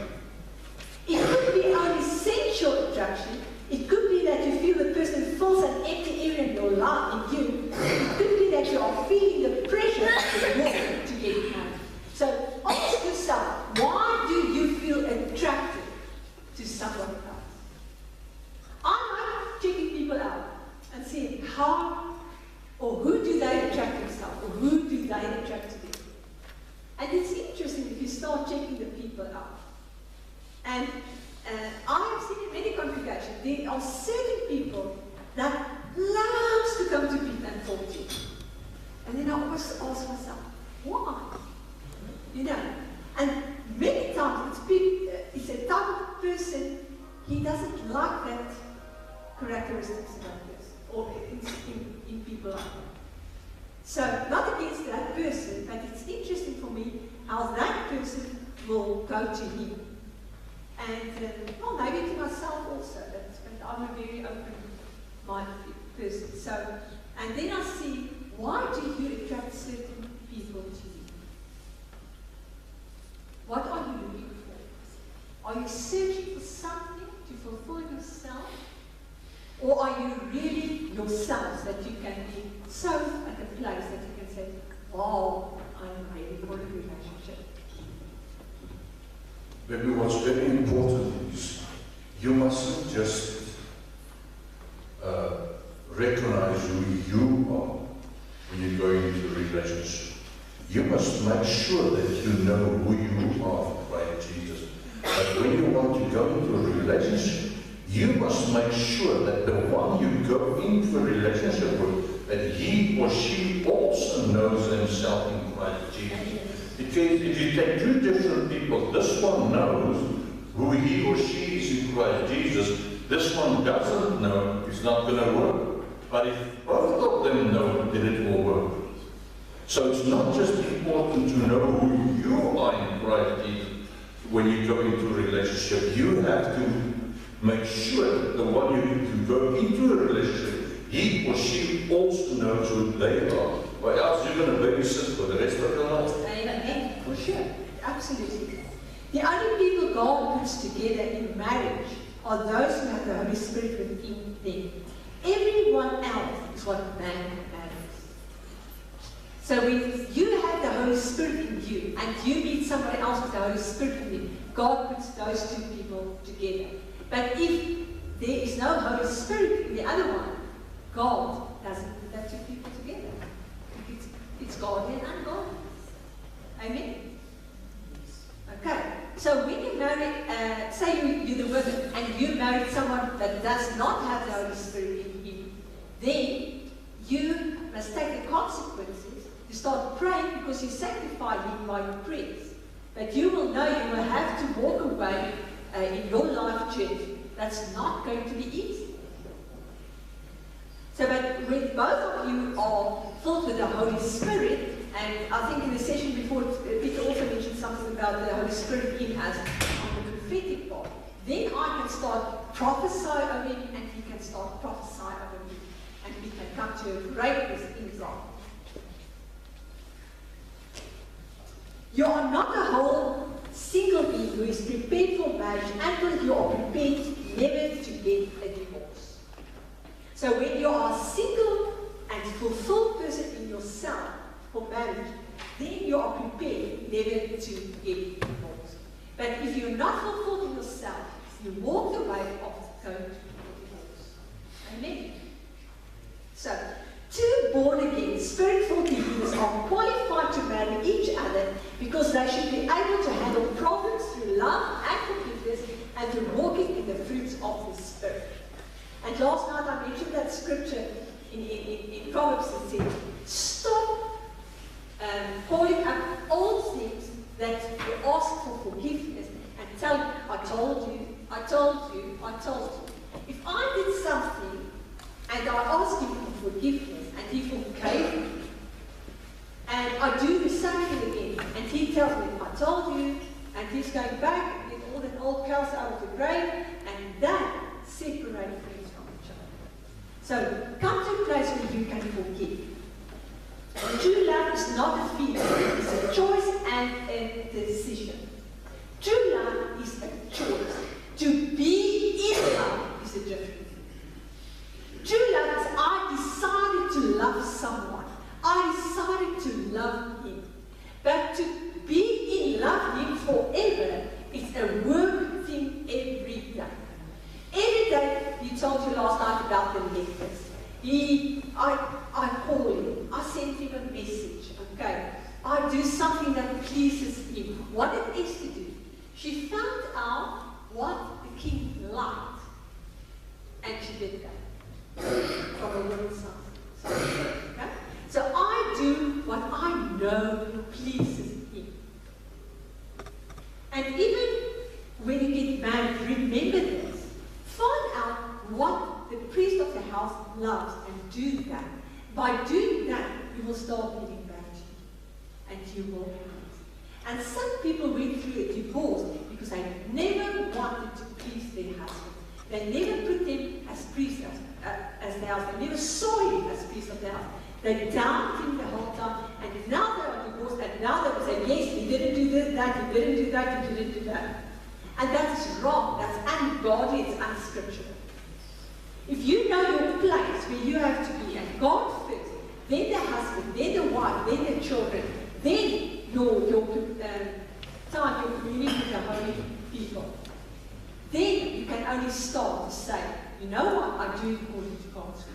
It could be only sensual attraction. It could be that you feel the person fills an empty area in your life, in you. It could be that you are feeling the pressure of the world to get married. So ask yourself, why do you feel attracted to someone else? I like checking people out and seeing how or who do they attract themselves, or who do they attract to them. And it's interesting if you start checking the people out. And I have seen in many congregations, there are certain people that loves to come to people and talk to you. And then I always ask myself, why? You know, and many times it's a type of person, he doesn't like that characteristics about this, or in people like that. So, not against that person, but it's interesting for me how that person will go to him. And, well, maybe to myself also, but I'm a very open-minded person. So, and then I see, why do you attract certain people to you? What are you looking for? Are you searching for something to fulfill yourself? Or are you really yourself, that you can be so at a place that you can say, wow, I'm ready for a relationship? Maybe what's very important is you mustn't just recognize who you are when you go into a relationship. You must make sure that you know who you are for Christ Jesus. But when you want to go into a relationship, you must make sure that the one you go into a relationship with, that he or she also knows himself in Christ Jesus. Because if you take two different people, this one knows who he or she is in Christ Jesus, this one doesn't know, it's not going to work. But if both of them know, then it will work. So it's not just important to know who you are in Christ Jesus when you go into a relationship. You have to make sure that the one you go into a relationship, he or she also knows who they are. Or else you're going to babysit for the rest of your life. Amen. For sure. Absolutely. The only people God puts together in marriage are those who have the Holy Spirit within them. Everyone else is what man marries. So when you have the Holy Spirit in you and you meet somebody else with the Holy Spirit in you, God puts those two people together. But if there is no Holy Spirit in the other one, God doesn't put that two people together. It's godly and ungodly. Amen? Okay. So when you marry, say you're the woman, and you married someone that does not have the Holy Spirit in him, then you must take the consequences to start praying, because you sanctify him by your prayers. But you will know you will have to walk away in your life journey. That's not going to be easy. So, but when both of you are filled with the Holy Spirit, and I think in the session before, Peter also mentioned something about the Holy Spirit in us on the prophetic part, then I can start prophesying over him, and he can start prophesying over me, and we can come to a great example. You are not a whole single being who is prepared for marriage until you are prepared never to get a divorce. So when you are a single and fulfilled person in yourself for marriage, then you are prepared never to get divorced. But if you're not fulfilled in yourself, you walk the way of going to divorce. Amen. So, two born-again, spirit-filled believers are qualified to marry each other because they should be able to handle problems through love and forgiveness and through walking in the fruits of the Spirit. And last night I mentioned that scripture in Proverbs that says, stop calling up old things that you ask for forgiveness and tell him, I told you, I told you, I told you. If I did something and I asked him for forgiveness and he forgave me, and I do the same thing again, and he tells me, I told you, and he's going back and get all the old cows out of the grave, and that separates friends from each other. So come to a place where you can forgive. True love is not a feeling, it's a choice and a decision. True love is a choice. To be in love is a different thing. True love is I decided to love someone. I decided to love him. But to be in love him forever is a work thing every day. Every day, he told you last night about the letters. I call him, I send him a message, okay? I do something that pleases him. What did Esther do? She found out what the king liked, and she did that from a woman's side. Okay? So I do what I know pleases him. And even when you get married, remember this. Find out what the priest of the house loves and do that. By doing that, you will start getting married and you will be pleased. And some people went through a divorce because they never wanted to please their husband. They never put him as priest as the house. They never saw him as priest of the house. They doubted him the whole time, and now they are divorced, and now they will say, yes, he didn't do this, that, he didn't do that, he didn't do that. And that's wrong, that's ungodly, it's unscriptural. If you know your place where you have to be, and God first, then the husband, then the wife, then the children, then your time, your community with the holy people, then you can only start to say, you know what, I do it according to God's will.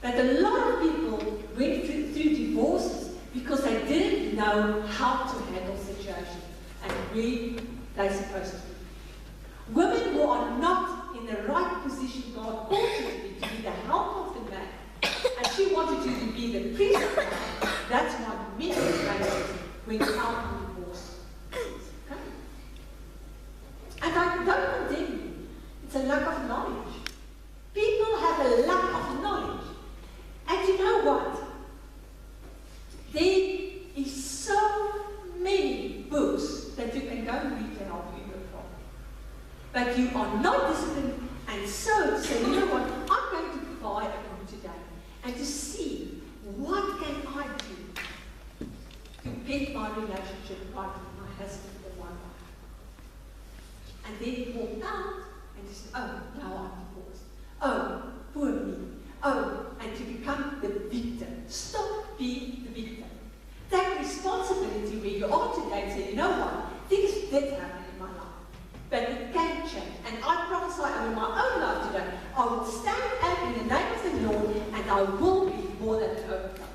But a lot of people went through divorces because they didn't know how to handle situations and where they're supposed to be. Women who are not in the right position God called you to be the help of the man, and she wanted you to be the priest of the man, that's why many marriages went out in divorce. Okay? And I don't condemn you. It's a lack of knowledge. People have a lack of knowledge. And you know what? There is so many books that you can go and read to help you in your problem. But you are not disciplined, and so say, you know what? I'm going to buy a book today and to see what can I do to get my relationship right with my husband and my wife. And then you walk out and you say, oh, now I'm divorced. Oh, poor me. Oh, and to become the victim. Stop being the victim. Take responsibility where you are today and say, you know what, things did happen in my life, but it can change. And I prophesy over my own life today, I will stand up in the name of the Lord and I will be more than an overcomer.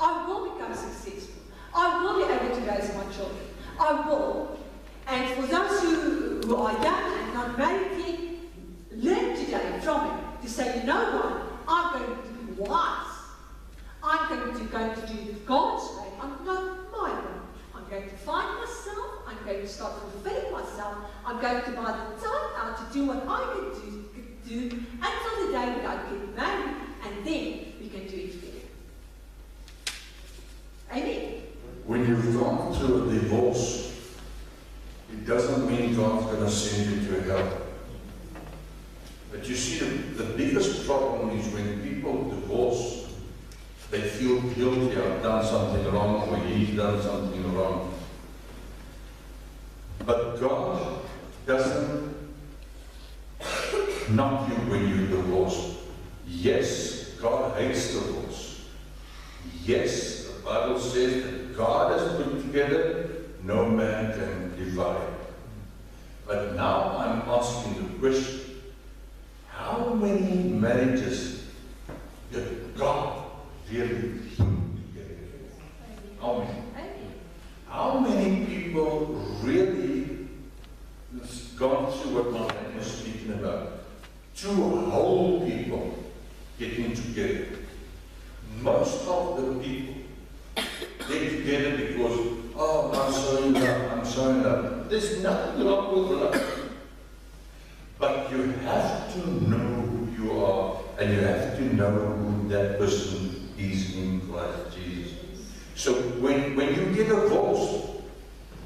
I will become successful. I will be able to raise my children. I will. And for those who are young and not married yet, learn today from it to say, you know what, I'm going to be wise. I'm going to do God's way. I'm not my way. I'm going to find myself. I'm going to start fulfilling myself. I'm going to buy the time out to do what I can do until the day that I get married, and then we can do it together. Amen. When you've gone through a divorce, it doesn't mean God's going to send you to hell. But you see, the biggest problem is when people divorce, they feel guilty, I've done something wrong, or he's done something wrong. But God doesn't knock you when you divorce. Yes, God hates divorce. Yes, Bible says that God has put together, no man can divide. But now I'm asking the question, how many marriages did God really put together? How many? How many people really gone through what Madelain was speaking about? Two whole people getting together. Most of the people get together because, oh, I'm so in love, I'm so in love. There's nothing wrong with love. But you have to know who you are, and you have to know who that person is in Christ Jesus. So when you get divorced,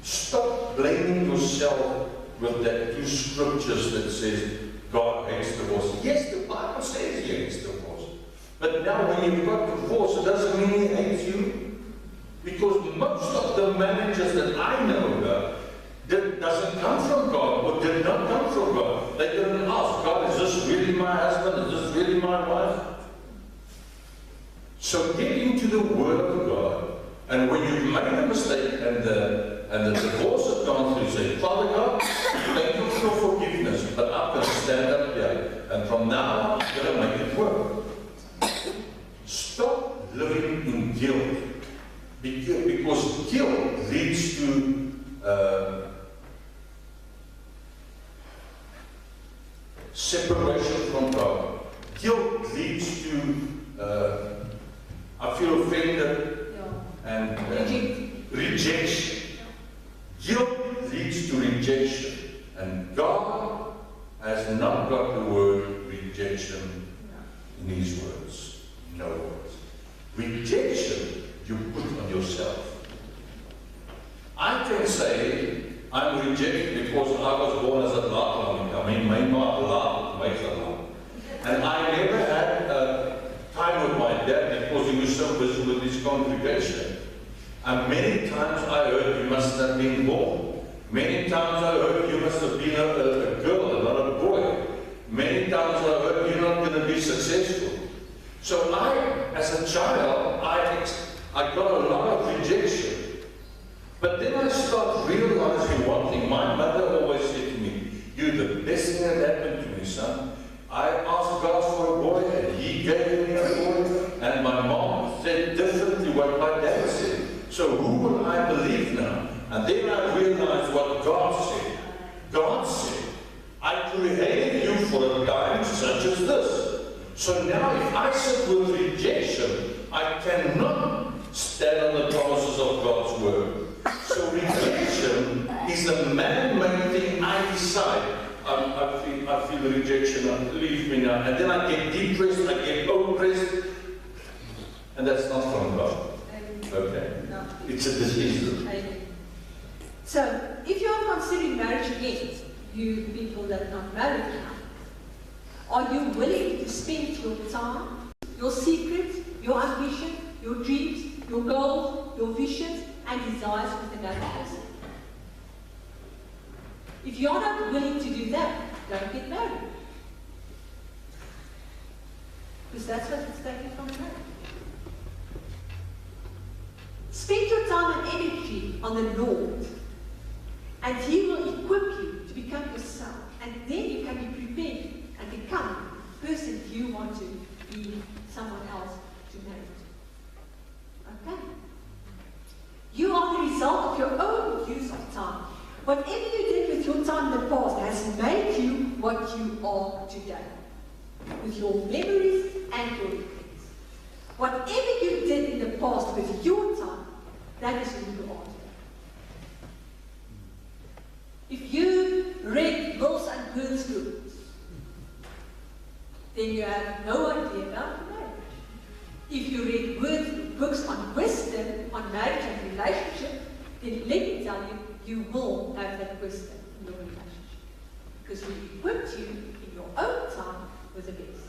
stop blaming yourself with that two scriptures that says God hates divorce. Yes, the Bible says He hates divorce. But now when you've got divorce, it doesn't mean He hates you. Because most of the marriages that I know about that doesn't come from God, or did not come from God. They didn't ask, God, is this really my husband? Is this really my wife? So get into the Word of God, and when you've made a mistake and the divorce has gone through, say, Father God, thank you for your forgiveness, but I'm going to stand up here, and from now on, I'm going to make it work. Stop living in guilt, because guilt leads to separation from God. Guilt leads to I feel offended and rejection. Guilt leads to rejection, and God has not got the word rejection in His words. No words. Rejection you put on yourself. I can say I'm rejected because I was born as a laat. I mean, my mom laat, my laat. And I never had time with my dad because he was so busy with his congregation. And many times I heard, you must have been born. Many times I heard, you must have been a girl and not a boy. Many times I heard, you're not going to be successful. So I, as a child, I got a lot of rejection. But then I start realizing one thing. My mother always said to me, you're the best thing that happened to me, son. I asked God for a boy, and He gave me a boy, and my mom said differently what my dad said. So who will I believe now? And then I realized what God said. God said, I created you for a time such as this. So now if I sit with rejection, I cannot stand on the promises of God's word. So rejection is a man-made thing. I decide, I feel the rejection, leave me now. And then I get depressed, I get oppressed. And that's not from God. Okay? No. It's a disease. So, if you are considering marriage again, you people that are not married now, are you willing to spend your time, your secrets, your ambition, your dreams, your goals, your visions, and desires with another person? If you're not willing to do that, don't get married. Because that's what it's taken from marriage. Spend your time and energy on the Lord, and He will equip you to become yourself. And then you can be prepared and become the person you want to be someone else to marry. Okay? You are the result of your own use of time. Whatever you did with your time in the past has made you what you are today. With your memories and your regrets. Whatever you did in the past with your time, that is who you are today. If you read Wills and Burns books, then you have no idea about marriage. If you read books on wisdom, on marriage and relationship, then let me tell you, you will have that wisdom in your relationship. Because we equipped you in your own time with the best.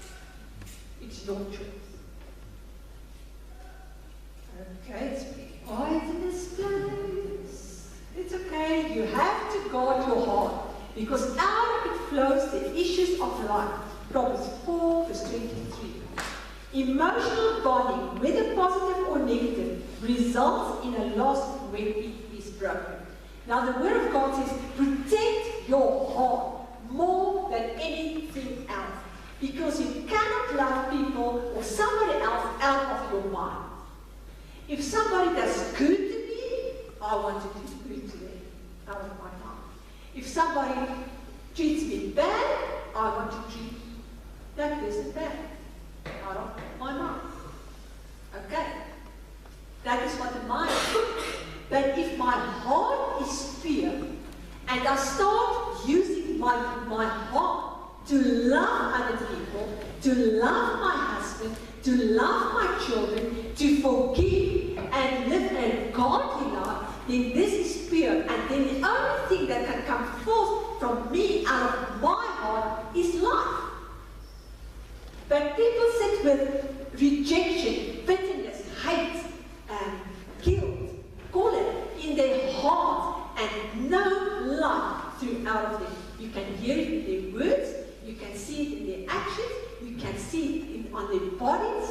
It's your choice. Okay, it's pretty quiet in this place. It's okay. You have to guard your heart. Because out of it flows the issues of life. Proverbs 4, verse 23. Emotional bonding, whether positive or negative, results in a loss when it is broken. Now the Word of God says, protect your heart more than anything else, because you cannot love people or somebody else out of your mind. If somebody does good to me, I want to do good to them out of my mind. If somebody treats me bad, I want to treat that person bad out of my mind. Okay? That is what the mind is. But if my heart is pure, and I start using my heart to love other people, to love my husband, to love my children, to forgive and live a godly life, then this is pure. And then the only thing that can come forth from me out of my heart is life. But people sit with rejection, bitterness, hate, guilt, call it, in their hearts, and no life throughout of them. You can hear it in their words, you can see it in their actions, you can see it on their bodies.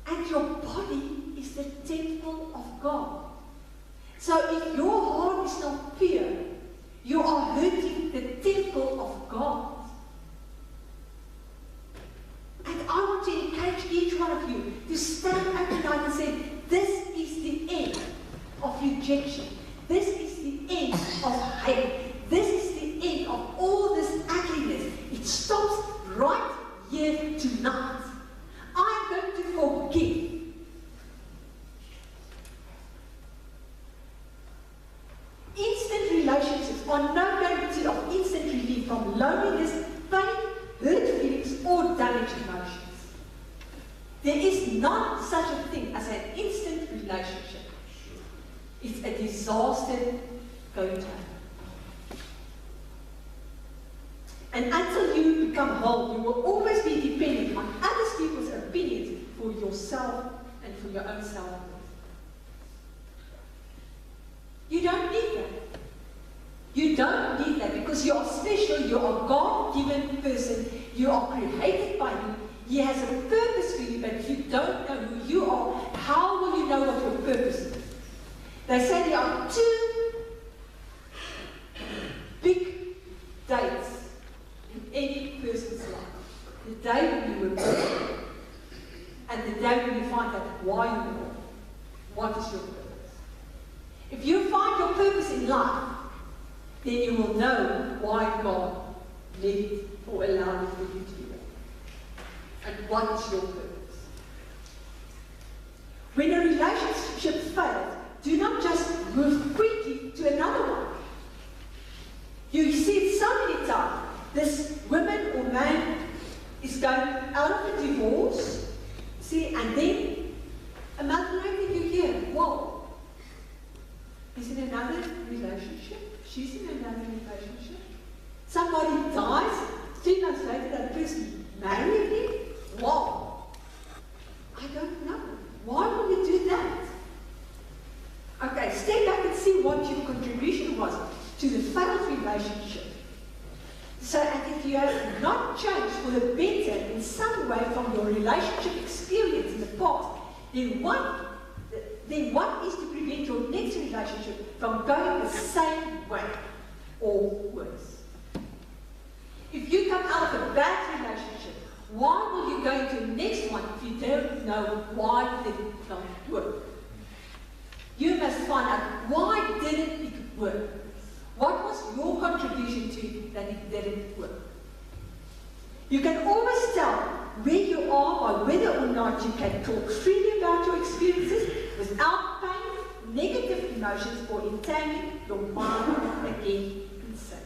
And your body is the temple of God. So if your heart is not pure, you are hurting the temple of God. And I want to encourage each one of you to stand up tonight and say, this is the end of rejection. This is the end of hate. This is the end of all this ugliness. It stops right here tonight. I'm going to forgive. Instant relationships are no guarantee of instant relief from loneliness, pain, hurt feelings, or damaged emotions. There is not such a thing as an instant relationship. It's a disaster going to happen. And until you become whole, you will always be dependent on other people's opinions for yourself and for your own self. You don't need that. You don't need that, because you are special, you are a God-given person, you are created by Him. He has a purpose for you, but if you don't know who you are, how will you know what your purpose is? They say there are two big dates in any person's life. The day when you were born, and the day when you find out why you were born. What is your purpose? If you find your purpose in life, then you will know why God let it or allowed it for you to be born. And what is your purpose? When a relationship fails, do not just move quickly to another one. You see it so many times. This woman or man is going out of a divorce, see, and then a month later you hear, whoa, he's in another relationship, she's in another relationship. Somebody dies, 3 months later that person married him. Wow. I don't know. Why would you do that? Okay, step back and see what your contribution was to the failed relationship. So, and if you have not changed for the better in some way from your relationship experience in the past, then what is to prevent your next relationship from going the same way or worse? If you come out of a bad relationship, why will you go into the next one if you don't know why did it not work? You must find out why didn't it work. What was your contribution to it that it didn't work? You can always tell where you are by whether or not you can talk freely about your experiences without pain, negative emotions, or entangling your mind again in sin.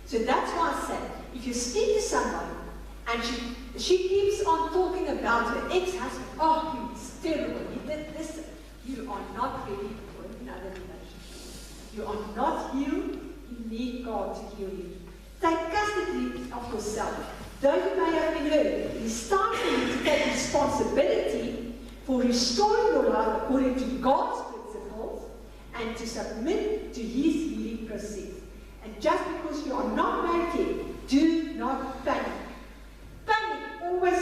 So that's why I say, if you speak to somebody and she keeps on talking about her ex-husband, oh, he's terrible, he did this, you are not ready for another relationship. You are not healed, you need God to heal you. Take custody of yourself. Though you may have been hurt, it is time for you to take responsibility for restoring your life according to God's principles and to submit to His healing process. And just because you are not married yet, do not panic. Panic always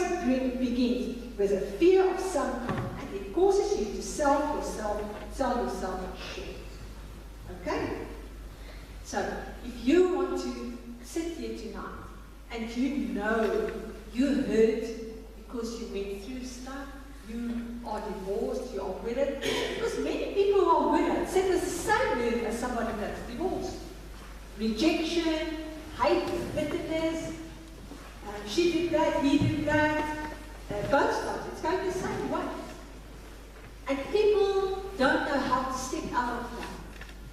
begins with a fear of some kind, and it causes sell yourself short. Okay? So, if you want to sit here tonight and you know you hurt because you went through stuff, you are divorced, you are widowed, because many people who are widowed sit with the same word as somebody that's divorced. Rejection, hate, bitterness, she did that, he did that, both sides, it's going the same way. And people don't know how to step out of that.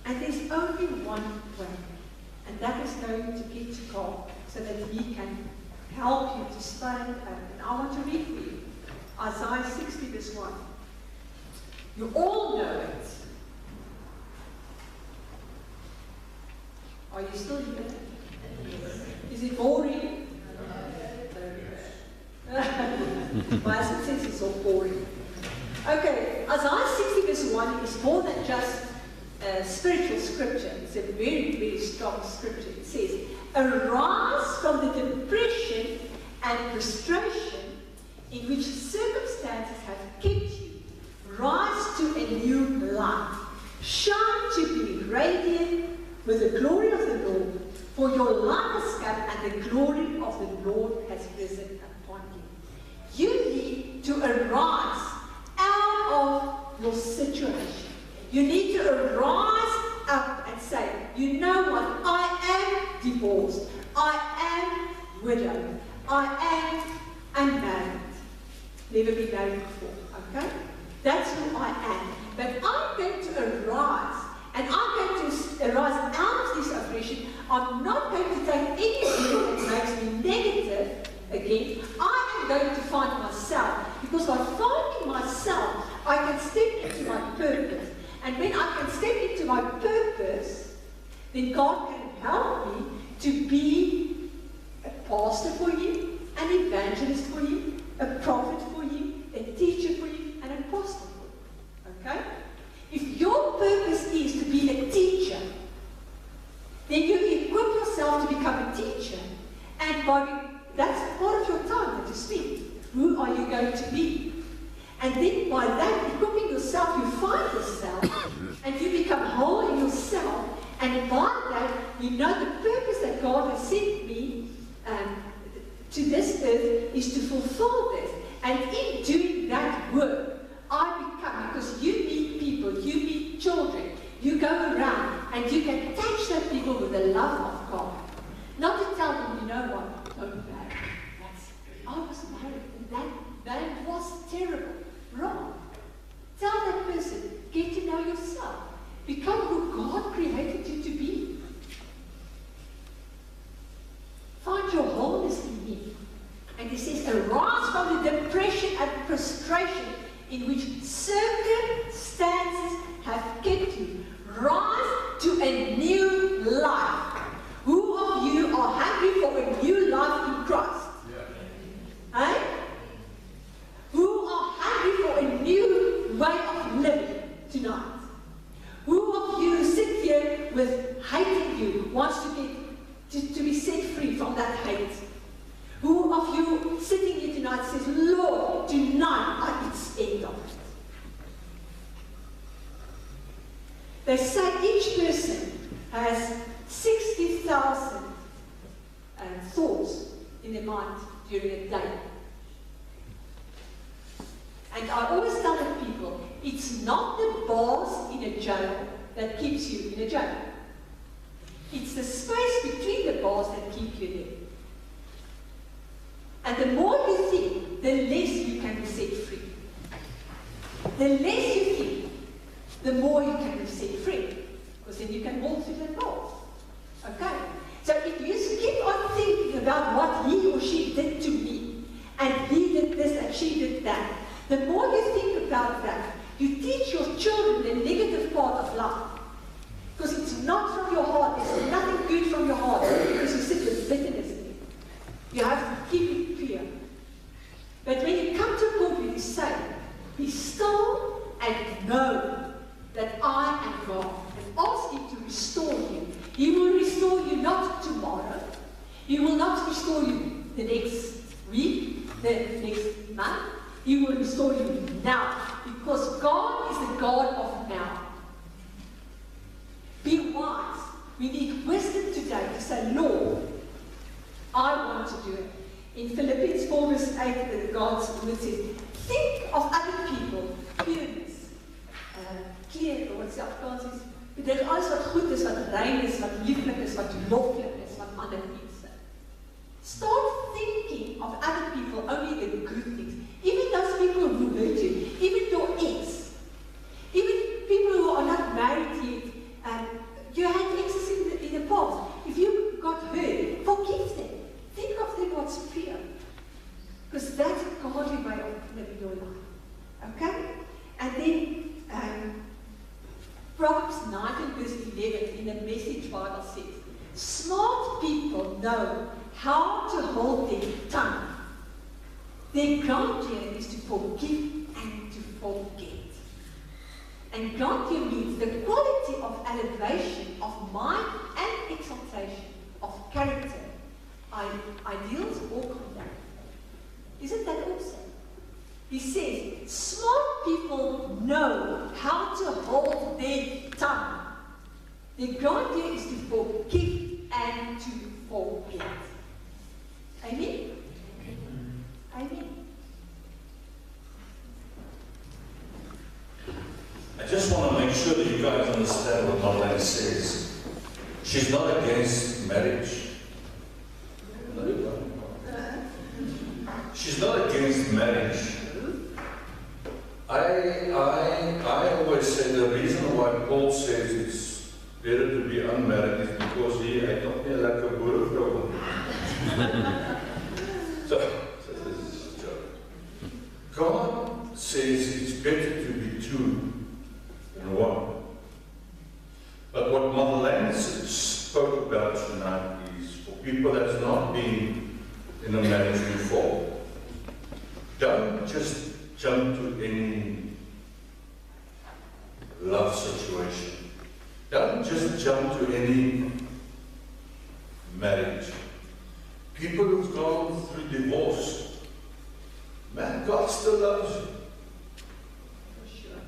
And there's only one way, and that is going to get to God so that He can help you to stand up. And I want to read for you Isaiah 60 verse 1. You all know it. Are you still here? Is it boring? My husband says it's all boring. Okay, Isaiah 60 verse 1 is more than just spiritual scripture. It's a very, very strong scripture. It says, arise from the depression and frustration in which circumstances have kept you. Rise to a new life. Shine to be radiant with the glory of the Lord, for your light has come and the glory of the Lord has risen upon you. You need to arise out of your situation. You need to arise up and say, you know what, I am divorced, I am widowed, I am unmarried. Never been married before, okay? That's who I am. But I'm going to arise, and I'm going to arise out of this oppression. I'm not going to take any word that makes me negative again. I am going to find myself, because by finding myself, I can step into my purpose. And when I can step into my purpose, then God can help me to be a pastor for you, an evangelist for you, a prophet for you, a teacher for you, and an apostle for you. Okay? If your purpose is to be a teacher, then you equip yourself to become a teacher, and that's part of your time that you spend. Who are you going to be? And then by that, equipping yourself, you find yourself, and you become whole in yourself, and by that, you know the purpose that God has sent me to this earth is to fulfill this. And in doing that work, I become, because you meet people, you meet children, you go around, and you can touch that people with the love of God. Not to tell them, you know what, don't marry. I was married, and that man was terrible. Wrong. Tell that person, get to know yourself. Become who God created you to be. Find your wholeness in Him. And He says, arise from the depression and frustration in which circumstances have kept you. Rise to a new life. Who of you are hungry for a new life in Christ? Yeah. Eh? Who are hungry for a new way of living tonight? Who of you sit here with hating you, wants to be set free from that hate? Who of you sitting here tonight says, Lord, tonight it's end of it? They say each person has 60,000 thoughts in their mind during a day. And I always tell the people, it's not the bars in a jail that keeps you in a jail. It's the space between the bars that keep you there. And the more you think, the less you can be set free. The less you think, the more you can be set free. Because then you can walk through the bars. Okay? So if you keep on thinking about what he or she did to me, and he did this and she did that, the more you think about that, you teach your children the negative part of life. Because it's not from your heart, there's nothing good from your heart, because you sit with bitterness in it. You have to keep it pure. But when you come to a point where you say, be still and know that I am God, and ask Him to restore you. He will restore you not tomorrow. He will not restore you the next week, the next month. He will restore you now. because God is the God of now. Be wise. We need wisdom today to say, Lord, I want to do it. In Philippians 4 verse 8, God's word says, think of other people, pureness, clear, what's the Afrikaans is, bedoel alles wat goed is, wat rein is, wat lieflik is, wat loflik is, wat ander mense. Start thinking of other people, only the good things. Even those people who hurt you, even your ex, even people who are not married yet, you had exes in the past. If you got hurt, forgive them. Think of them what's pure. Because that's a godly way of living your life. Okay? And then, Proverbs 19 verse 11 in the Message Bible says, smart people know how to hold their tongue. Their ground here is to forgive and to forget. And ground here means the quality of elevation of mind and exaltation of character, ideals or conduct. Isn't that awesome? He says, smart people know how to hold their tongue. The ground here is to forgive and to forget. Amen? Amen. I just want to make sure that you guys understand what Madelain says. She's not against marriage. She's not against marriage. I always say the reason why Paul says it's better to be unmarried is because he had not been like a boerevrou. So this is a joke. God says it's better to be two than one. But what Madelain spoke about tonight is for people that's not been in a marriage before. Don't just jump to any love situation. Don't just jump to any marriage. People who've gone through divorce, man, God still loves you.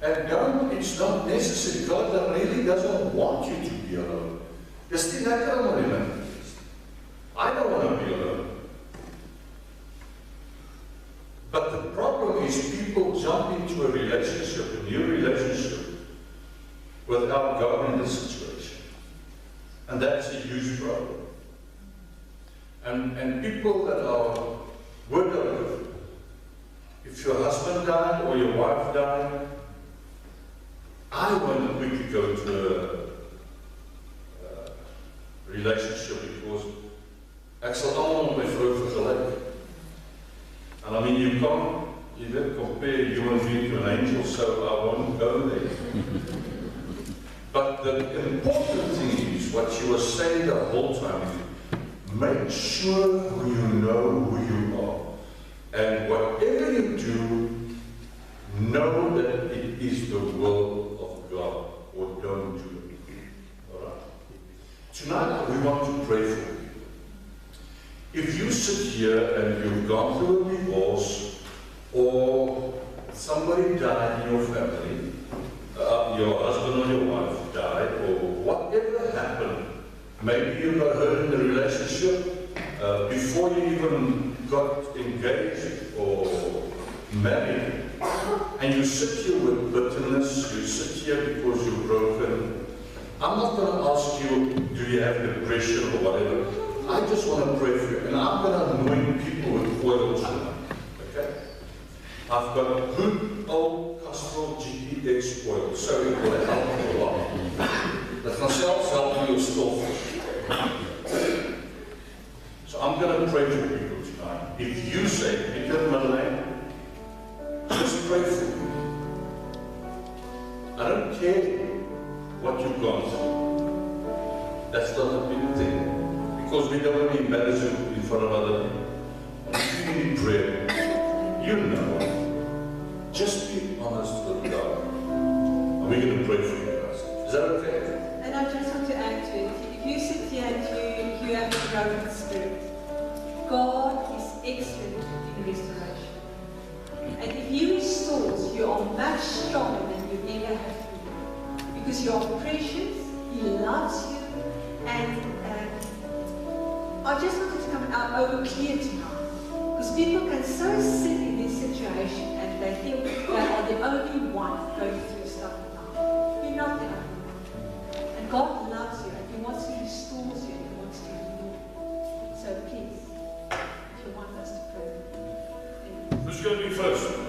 And it's not necessary. God really doesn't want you to be alone. Christine, I don't want to be alone. I don't want to be alone. But the problem is people jump into a relationship, a new relationship, without God in the situation. And that's a huge problem. And people that are widowed, if your husband died or your wife died, I want to quickly go to a relationship because ek sal almal my vrou vergelyk. And I mean, you can't compare human being to an angel, so I won't go there. But the important thing is what she was saying the whole time is make sure you know who you are. And whatever you do, know that it is the will of God, or don't do it. Alright? Tonight we want to pray for you. If you sit here and you've gone through a divorce, or somebody died in your family, your husband or your wife died, or whatever happened, maybe you got hurt in the relationship before you even got engaged or married, and you sit here with bitterness, you sit here because you're broken. I'm not going to ask you, do you have depression or whatever. I just want to pray for you, and I'm going to anoint people with oil tonight. Okay? I've got good old Castrol GTX oil, so it will help you a lot. That can help you still. So I'm going to pray for people tonight. If you say, because Madelain, just pray for me. I don't care what you've gone through. That's not a big thing. Because we don't want to embarrass you in front of other people. If you need prayer, you know. Just be honest with God. And we're going to pray for you guys. Is that okay? And I just want to add to it. If you sit here and you have a broken spirit, God is excellent in restoration. And if He restores, you are much much stronger than you ever have been. Because you are precious, He loves you, and I just wanted to come out over clear tonight. Because people can so sit in this situation and they think they are the only one going through stuff now. You're not the only one. And God loves you and He wants to restore you and He wants to renew you. So please, if you want us to pray. Who's going to be first?